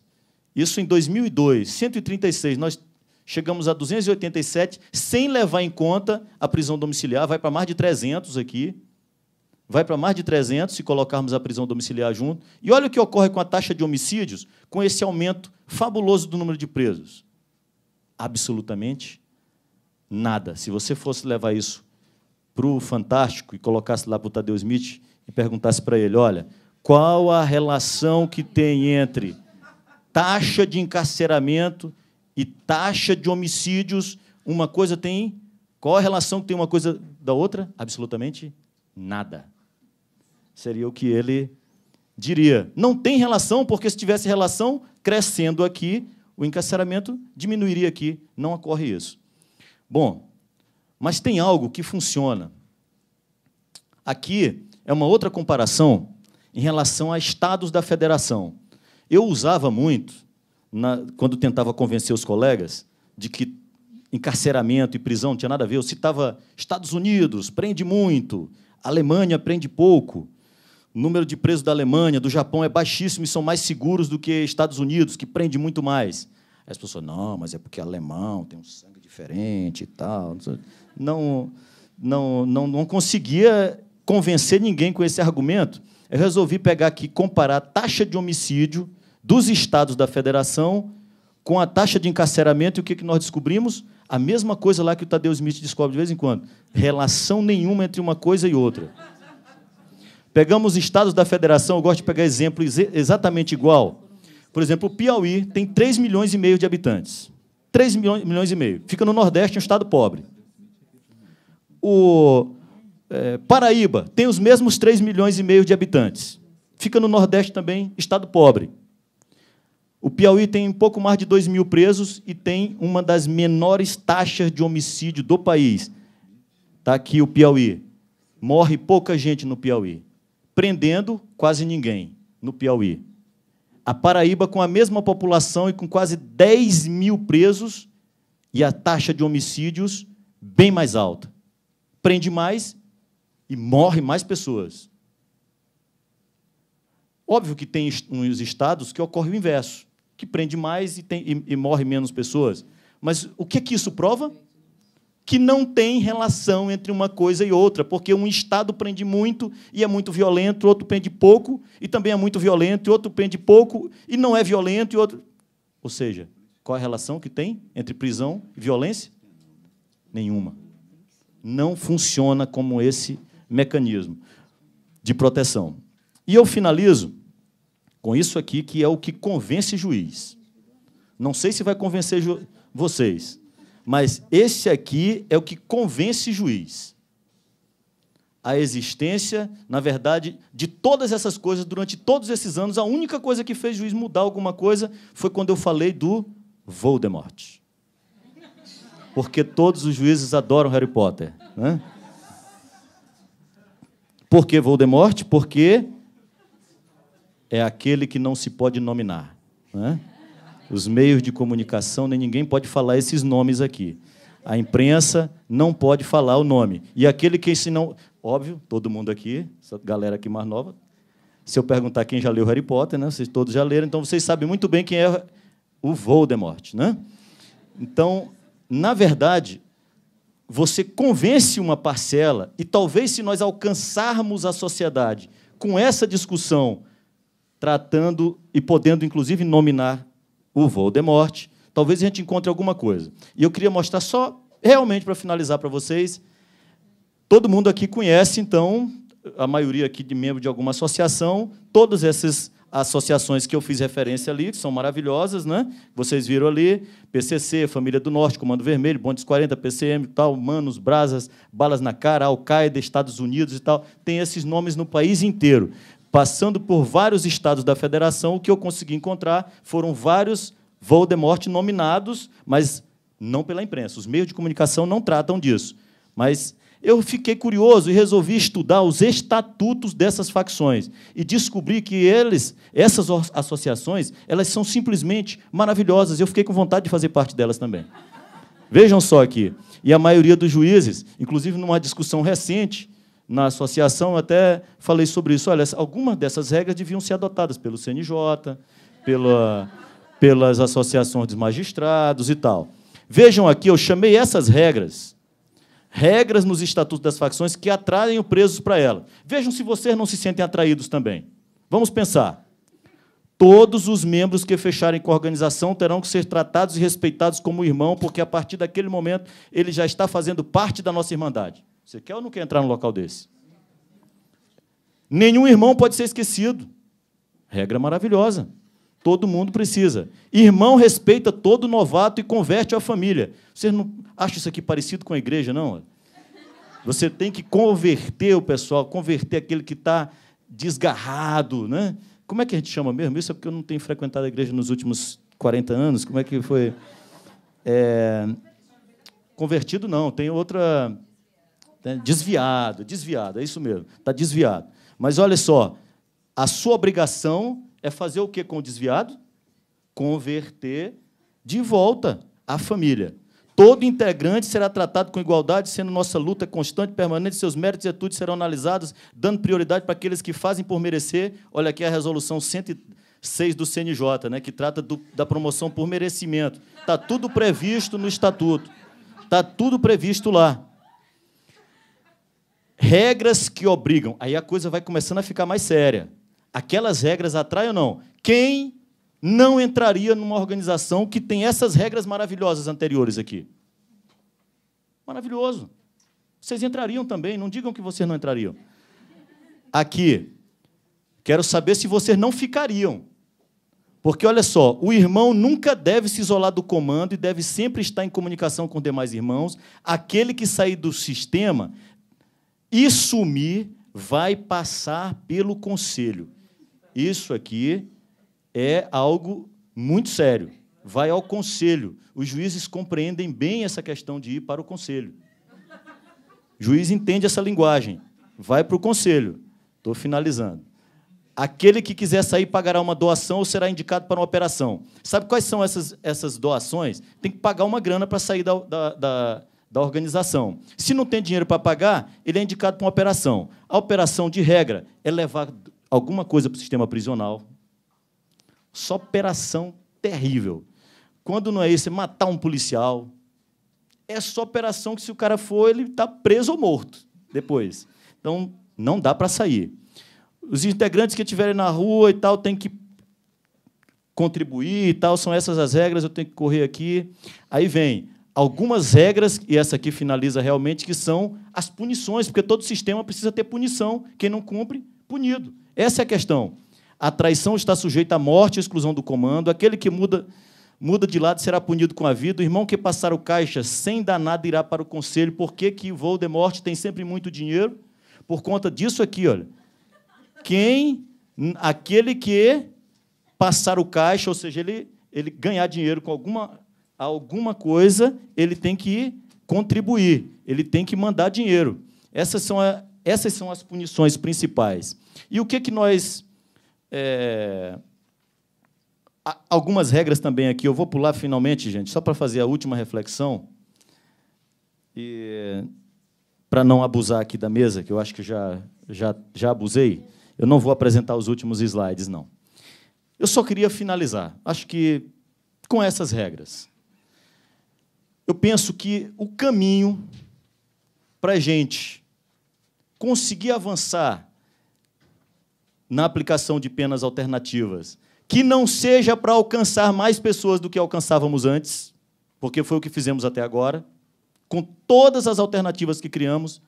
Isso em 2002, 136. Nós chegamos a 287, sem levar em conta a prisão domiciliar. Vai para mais de 300 aqui. Vai para mais de 300, se colocarmos a prisão domiciliar junto. E olha o que ocorre com a taxa de homicídios, com esse aumento fabuloso do número de presos. Absolutamente nada. Se você fosse levar isso para o Fantástico e colocasse lá para o Tadeu Smith e perguntasse para ele, olha, qual a relação que tem entre taxa de encarceramento e taxa de homicídios? Uma coisa tem... Qual a relação que tem uma coisa da outra? Absolutamente nada. Seria o que ele diria. Não tem relação, porque se tivesse relação, crescendo aqui, o encarceramento diminuiria aqui. Não ocorre isso. Bom, mas tem algo que funciona. Aqui é uma outra comparação em relação a estados da federação. Eu usava muito, quando tentava convencer os colegas de que encarceramento e prisão não tinha nada a ver, eu citava Estados Unidos, prende muito, Alemanha prende pouco, o número de presos da Alemanha, do Japão é baixíssimo e são mais seguros do que Estados Unidos, que prende muito mais. Aí as pessoas, não, mas é porque alemão tem um sangue diferente e tal. Não conseguia convencer ninguém com esse argumento. Eu resolvi pegar aqui, comparar a taxa de homicídio dos estados da federação com a taxa de encarceramento, e o que nós descobrimos? A mesma coisa lá que o Tadeu Smith descobre de vez em quando. Relação nenhuma entre uma coisa e outra. Pegamos os estados da federação, eu gosto de pegar exemplo exatamente igual. Por exemplo, o Piauí tem 3,5 milhões de habitantes. 3,5 milhões. Fica no Nordeste, um estado pobre. O Paraíba tem os mesmos 3,5 milhões de habitantes. Fica no Nordeste também, estado pobre. O Piauí tem um pouco mais de 2 mil presos e tem uma das menores taxas de homicídio do país. Está aqui o Piauí. Morre pouca gente no Piauí. Prendendo quase ninguém no Piauí. A Paraíba, com a mesma população e com quase 10 mil presos, e a taxa de homicídios bem mais alta. Prende mais e morre mais pessoas. Óbvio que tem uns estados que ocorre o inverso, que prende mais e morre menos pessoas. Mas o que isso prova? Que não tem relação entre uma coisa e outra, porque um estado prende muito e é muito violento, outro prende pouco e também é muito violento, e outro prende pouco e não é violento, e outro... Ou seja, qual a relação que tem entre prisão e violência? Nenhuma. Não funciona como esse mecanismo de proteção. E eu finalizo com isso aqui, que é o que convence juiz. Não sei se vai convencer vocês, mas esse aqui é o que convence juiz. A existência, na verdade, de todas essas coisas durante todos esses anos, a única coisa que fez juiz mudar alguma coisa foi quando eu falei do Voldemort. Porque todos os juízes adoram Harry Potter, né? Por que Voldemort? Porque é aquele que não se pode nominar, né? Os meios de comunicação, nem ninguém pode falar esses nomes aqui. A imprensa não pode falar o nome. E aquele que se não... Óbvio, todo mundo aqui, essa galera aqui mais nova, se eu perguntar quem já leu Harry Potter, né? Vocês todos já leram, então vocês sabem muito bem quem é o Voldemort, né? Então, na verdade, você convence uma parcela, e talvez se nós alcançarmos a sociedade com essa discussão, tratando e podendo, inclusive, nominar o Voldemort, talvez a gente encontre alguma coisa. E eu queria mostrar só, realmente, para finalizar para vocês, todo mundo aqui conhece, então, a maioria aqui de membro de alguma associação, todas essas associações que eu fiz referência ali, que são maravilhosas, né? Vocês viram ali, PCC, Família do Norte, Comando Vermelho, Bondes 40, PCM, tal, Manos, Brasas, Balas na Cara, Al-Qaeda, Estados Unidos e tal. Tem esses nomes no país inteiro. Passando por vários estados da federação, o que eu consegui encontrar foram vários Voldemort nominados, mas não pela imprensa. Os meios de comunicação não tratam disso. Mas eu fiquei curioso e resolvi estudar os estatutos dessas facções e descobri que essas associações, elas são simplesmente maravilhosas. Eu fiquei com vontade de fazer parte delas também. Vejam só aqui. E a maioria dos juízes, inclusive numa discussão recente, na associação, eu até falei sobre isso. Olha, algumas dessas regras deviam ser adotadas pelo CNJ, pelas associações dos magistrados e tal. Vejam aqui, eu chamei essas regras nos estatutos das facções que atraem os presos para ela. Vejam se vocês não se sentem atraídos também. Vamos pensar. Todos os membros que fecharem com a organização terão que ser tratados e respeitados como irmão, porque, a partir daquele momento, ele já está fazendo parte da nossa irmandade. Você quer ou não quer entrar num local desse? Nenhum irmão pode ser esquecido. Regra maravilhosa. Todo mundo precisa. Irmão respeita todo novato e converte a família. Vocês não acham isso aqui parecido com a igreja, não? Você tem que converter o pessoal, converter aquele que está desgarrado, né? Como é que a gente chama mesmo? Isso é porque eu não tenho frequentado a igreja nos últimos 40 anos. Como é que foi? Convertido, não. Tem outra... Desviado, é isso mesmo. Está desviado. Mas, olha só, a sua obrigação é fazer o quê com o desviado? Converter de volta a família. Todo integrante será tratado com igualdade, sendo nossa luta constante e permanente, seus méritos e atitudes serão analisados, dando prioridade para aqueles que fazem por merecer. Olha aqui a resolução 106 do CNJ, né, que trata da promoção por merecimento. Está tudo previsto no estatuto. Está tudo previsto lá. Regras que obrigam. Aí a coisa vai começando a ficar mais séria. Aquelas regras atraem ou não? Quem não entraria numa organização que tem essas regras maravilhosas anteriores aqui? Maravilhoso. Vocês entrariam também, não digam que vocês não entrariam. Aqui, quero saber se vocês não ficariam. Porque, olha só, o irmão nunca deve se isolar do comando e deve sempre estar em comunicação com os demais irmãos. Aquele que sair do sistema e sumir vai passar pelo conselho. Isso aqui é algo muito sério. Vai ao conselho. Os juízes compreendem bem essa questão de ir para o conselho. O juiz entende essa linguagem. Vai para o conselho. Estou finalizando. Aquele que quiser sair pagará uma doação ou será indicado para uma operação. Sabe quais são essas doações? Tem que pagar uma grana para sair da organização. Se não tem dinheiro para pagar, ele é indicado para uma operação. A operação, de regra, é levar alguma coisa para o sistema prisional. Só operação terrível. Quando não é isso, é matar um policial. É só operação que, se o cara for, ele está preso ou morto depois. Então, não dá para sair. Os integrantes que estiverem na rua e tal têm que contribuir e tal, são essas as regras, eu tenho que correr aqui. Aí vem algumas regras, e essa aqui finaliza realmente, que são as punições, porque todo sistema precisa ter punição. Quem não cumpre, punido. Essa é a questão. A traição está sujeita à morte e exclusão do comando. Aquele que muda de lado será punido com a vida. O irmão que passar o caixa sem danado irá para o conselho. Por que que Voldemort tem sempre muito dinheiro? Por conta disso aqui, olha. Aquele que passar o caixa, ou seja, ele ganhar dinheiro com alguma coisa, ele tem que contribuir, ele tem que mandar dinheiro. Essas são as punições principais. E o que nós... algumas regras também aqui. Eu vou pular finalmente, gente, só para fazer a última reflexão. E para não abusar aqui da mesa, que eu acho que já abusei, eu não vou apresentar os últimos slides, não. Eu só queria finalizar, acho que com essas regras. Eu penso que o caminho para a gente conseguir avançar na aplicação de penas alternativas, que não seja para alcançar mais pessoas do que alcançávamos antes, porque foi o que fizemos até agora, com todas as alternativas que criamos,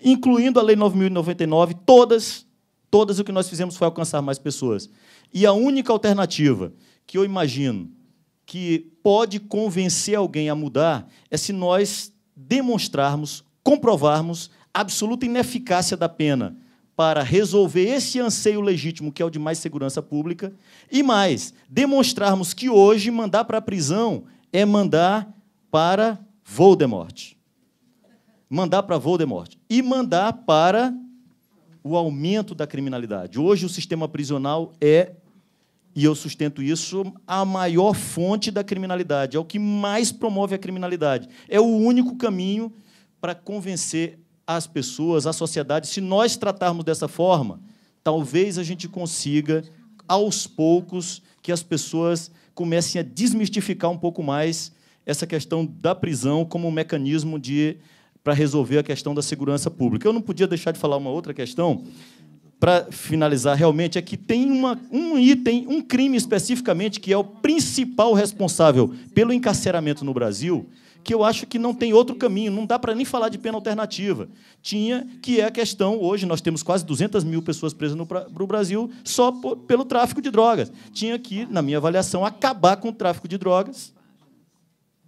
incluindo a Lei 9.099, todas o que nós fizemos foi alcançar mais pessoas. E a única alternativa que eu imagino que pode convencer alguém a mudar é se nós demonstrarmos, comprovarmos a absoluta ineficácia da pena para resolver esse anseio legítimo, que é o de mais segurança pública, e mais, demonstrarmos que hoje mandar para a prisão é mandar para Voldemort. Mandar para Voldemort. E mandar para o aumento da criminalidade. Hoje, o sistema prisional é, e eu sustento isso, a maior fonte da criminalidade, é o que mais promove a criminalidade. É o único caminho para convencer as pessoas, a sociedade. Se nós tratarmos dessa forma, talvez a gente consiga, aos poucos, que as pessoas comecem a desmistificar um pouco mais essa questão da prisão como um mecanismo para resolver a questão da segurança pública. Eu não podia deixar de falar uma outra questão, para finalizar, realmente, é que tem um item, um crime especificamente, que é o principal responsável pelo encarceramento no Brasil, que eu acho que não tem outro caminho, não dá para nem falar de pena alternativa. Que é a questão, hoje nós temos quase 200 mil pessoas presas no Brasil só pelo tráfico de drogas. Tinha que, na minha avaliação, acabar com o tráfico de drogas,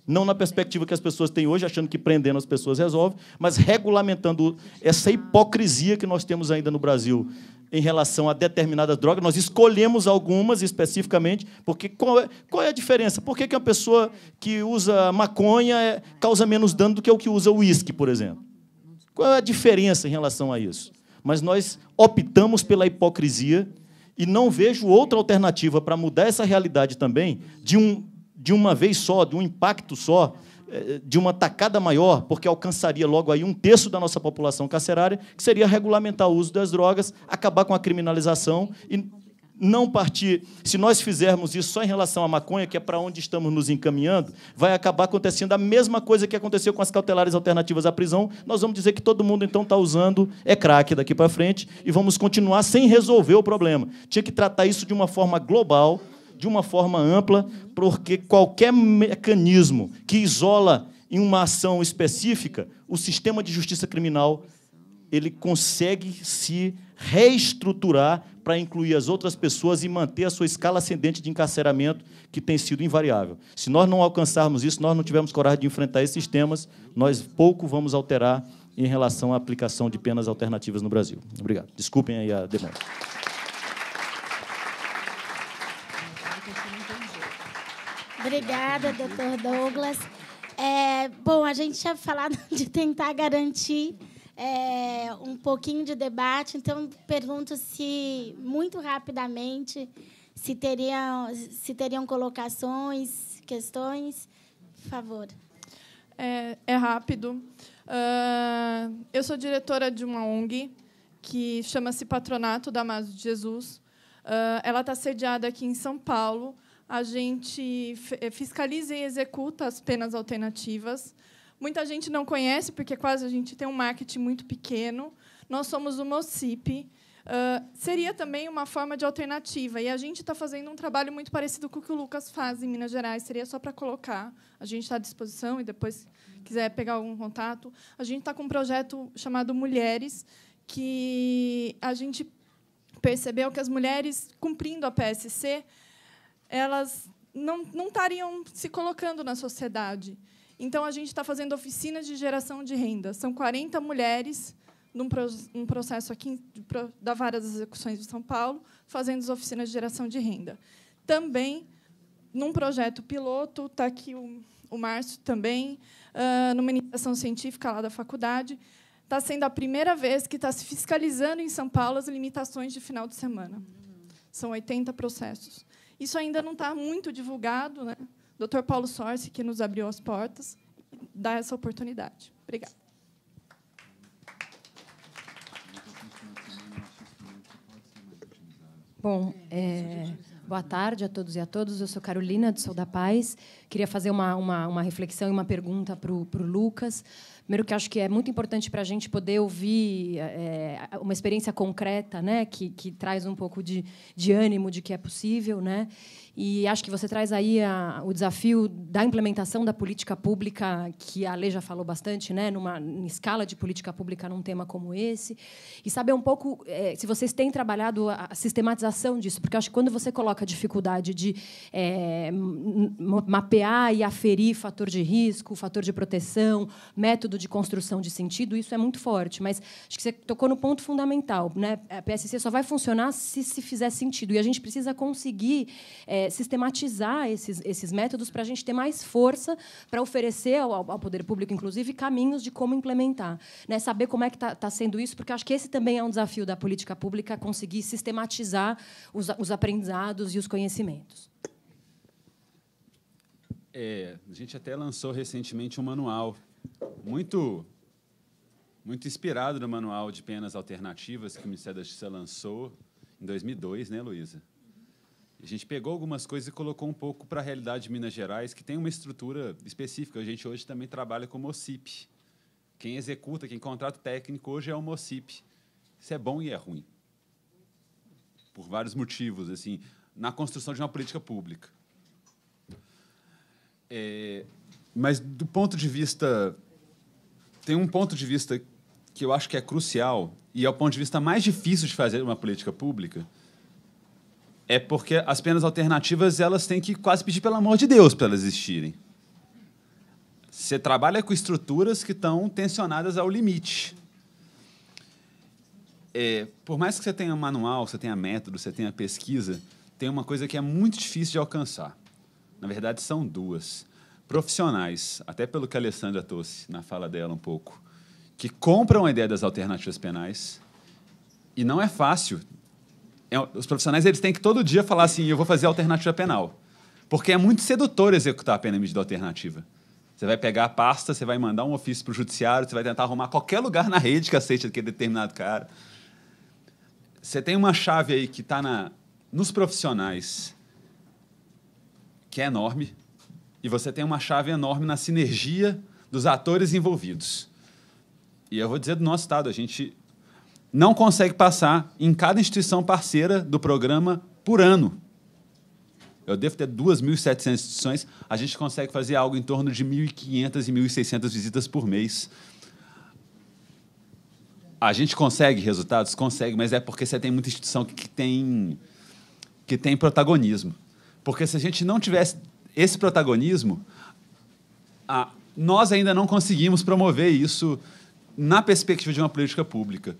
não na perspectiva que as pessoas têm hoje, achando que prendendo as pessoas resolve, mas regulamentando essa hipocrisia que nós temos ainda no Brasil em relação a determinadas drogas. Nós escolhemos algumas especificamente, porque qual é a diferença? Por que uma pessoa que usa maconha causa menos dano do que o que usa uísque, por exemplo? Qual é a diferença em relação a isso? Mas nós optamos pela hipocrisia e não vejo outra alternativa para mudar essa realidade também de uma vez só, de um impacto só, de uma tacada maior, porque alcançaria logo aí 1/3 da nossa população carcerária, que seria regulamentar o uso das drogas, acabar com a criminalização e não partir. Se nós fizermos isso só em relação à maconha, que é para onde estamos nos encaminhando, vai acabar acontecendo a mesma coisa que aconteceu com as cautelares alternativas à prisão. Nós vamos dizer que todo mundo, então, está usando crack daqui para frente e vamos continuar sem resolver o problema. Tinha que tratar isso de uma forma global, de uma forma ampla, porque qualquer mecanismo que isola em uma ação específica, o sistema de justiça criminal ele consegue se reestruturar para incluir as outras pessoas e manter a sua escala ascendente de encarceramento, que tem sido invariável. Se nós não alcançarmos isso, nós não tivermos coragem de enfrentar esses temas, nós pouco vamos alterar em relação à aplicação de penas alternativas no Brasil. Obrigado. Desculpem aí a demora.
Obrigada, doutor Douglas. Bom, a gente tinha falado de tentar garantir um pouquinho de debate, então pergunto se, muito rapidamente, se teriam colocações, questões. Por favor.
É rápido. Eu sou diretora de uma ONG que chama-se Patronato Damaso de Jesus. Ela está sediada aqui em São Paulo. A gente fiscaliza e executa as penas alternativas. Muita gente não conhece, porque quase a gente tem um marketing muito pequeno. Nós somos uma OCIP. Seria também uma forma de alternativa. E a gente está fazendo um trabalho muito parecido com o que o Lucas faz em Minas Gerais. Seria só para colocar. A gente está à disposição e, depois, quiser pegar algum contato. A gente está com um projeto chamado Mulheres, que a gente percebeu que as mulheres, cumprindo a PSC, elas não estariam se colocando na sociedade. Então, a gente está fazendo oficinas de geração de renda. São 40 mulheres, num processo aqui da Vara das Execuções de São Paulo, fazendo as oficinas de geração de renda. Também, num projeto piloto, está aqui o Márcio também, numa iniciação científica lá da faculdade, está sendo a primeira vez que está se fiscalizando em São Paulo as limitações de final de semana. São 80 processos. Isso ainda não está muito divulgado, né? O Dr. Paulo Sorce, que nos abriu as portas, dá essa oportunidade. Obrigada.
Bom, boa tarde a todos e a todas. Eu sou Carolina, do Sou da Paz. Queria fazer uma reflexão e uma pergunta para o Lucas. Primeiro, que acho que é muito importante para a gente poder ouvir uma experiência concreta, né, que traz um pouco de ânimo de que é possível, né? E acho que você traz aí o desafio da implementação da política pública, que a Lê já falou bastante, né, em escala de política pública num tema como esse, e saber um pouco se vocês têm trabalhado a sistematização disso, porque acho que quando você coloca a dificuldade de mapear e aferir fator de risco, fator de proteção, método de construção de sentido, isso é muito forte, mas acho que você tocou no ponto fundamental, né? A PSC só vai funcionar se fizer sentido, e a gente precisa conseguir sistematizar esses métodos para a gente ter mais força para oferecer ao poder público, inclusive, caminhos de como implementar, né? Saber como é que está sendo isso, porque acho que esse também é um desafio da política pública, conseguir sistematizar os aprendizados e os conhecimentos.
A gente até lançou recentemente um manual muito inspirado no manual de penas alternativas que o Ministério da Justiça lançou em 2002, né, Luísa? A gente pegou algumas coisas e colocou um pouco para a realidade de Minas Gerais, que tem uma estrutura específica. A gente hoje também trabalha com o MOCIP. Quem executa, quem contrata o técnico hoje é o MOCIP. Isso é bom e é ruim, por vários motivos, assim, na construção de uma política pública. Mas, do ponto de vista... Tem um ponto de vista que eu acho que é crucial, e é o ponto de vista mais difícil de fazer uma política pública, é porque as penas alternativas elas têm que quase pedir pelo amor de Deus para elas existirem. Você trabalha com estruturas que estão tensionadas ao limite. Por mais que você tenha manual, você tenha método, você tenha pesquisa, tem uma coisa que é muito difícil de alcançar. Na verdade, são duas. Profissionais, até pelo que a Alessandra trouxe na fala dela um pouco, que compram a ideia das alternativas penais, e não é fácil. Os profissionais eles têm que todo dia falar assim, eu vou fazer alternativa penal, porque é muito sedutor executar a pena em medida alternativa. Você vai pegar a pasta, você vai mandar um ofício para o judiciário, você vai tentar arrumar qualquer lugar na rede que aceite aquele determinado cara. Você tem uma chave aí que está nos profissionais, que é enorme, e você tem uma chave enorme na sinergia dos atores envolvidos. E eu vou dizer do nosso estado, a gente não consegue passar em cada instituição parceira do programa por ano. Eu devo ter 2.700 instituições, a gente consegue fazer algo em torno de 1.500 e 1.600 visitas por mês. A gente consegue resultados? Consegue, mas é porque você tem muita instituição que tem protagonismo. Porque se a gente não tivesse esse protagonismo, nós ainda não conseguimos promover isso na perspectiva de uma política pública.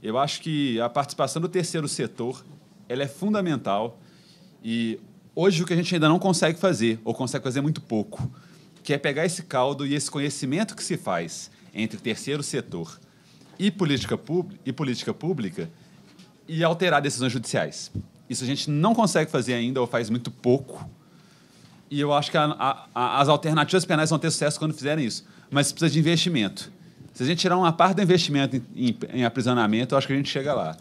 Eu acho que a participação do terceiro setor ela é fundamental e hoje o que a gente ainda não consegue fazer, ou consegue fazer muito pouco, que é pegar esse caldo e esse conhecimento que se faz entre terceiro setor e política pública e alterar decisões judiciais. Isso a gente não consegue fazer ainda ou faz muito pouco. E eu acho que as alternativas penais vão ter sucesso quando fizerem isso. Mas precisa de investimento. Se a gente tirar uma parte do investimento em aprisionamento, eu acho que a gente chega lá.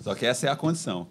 Só que essa é a condição.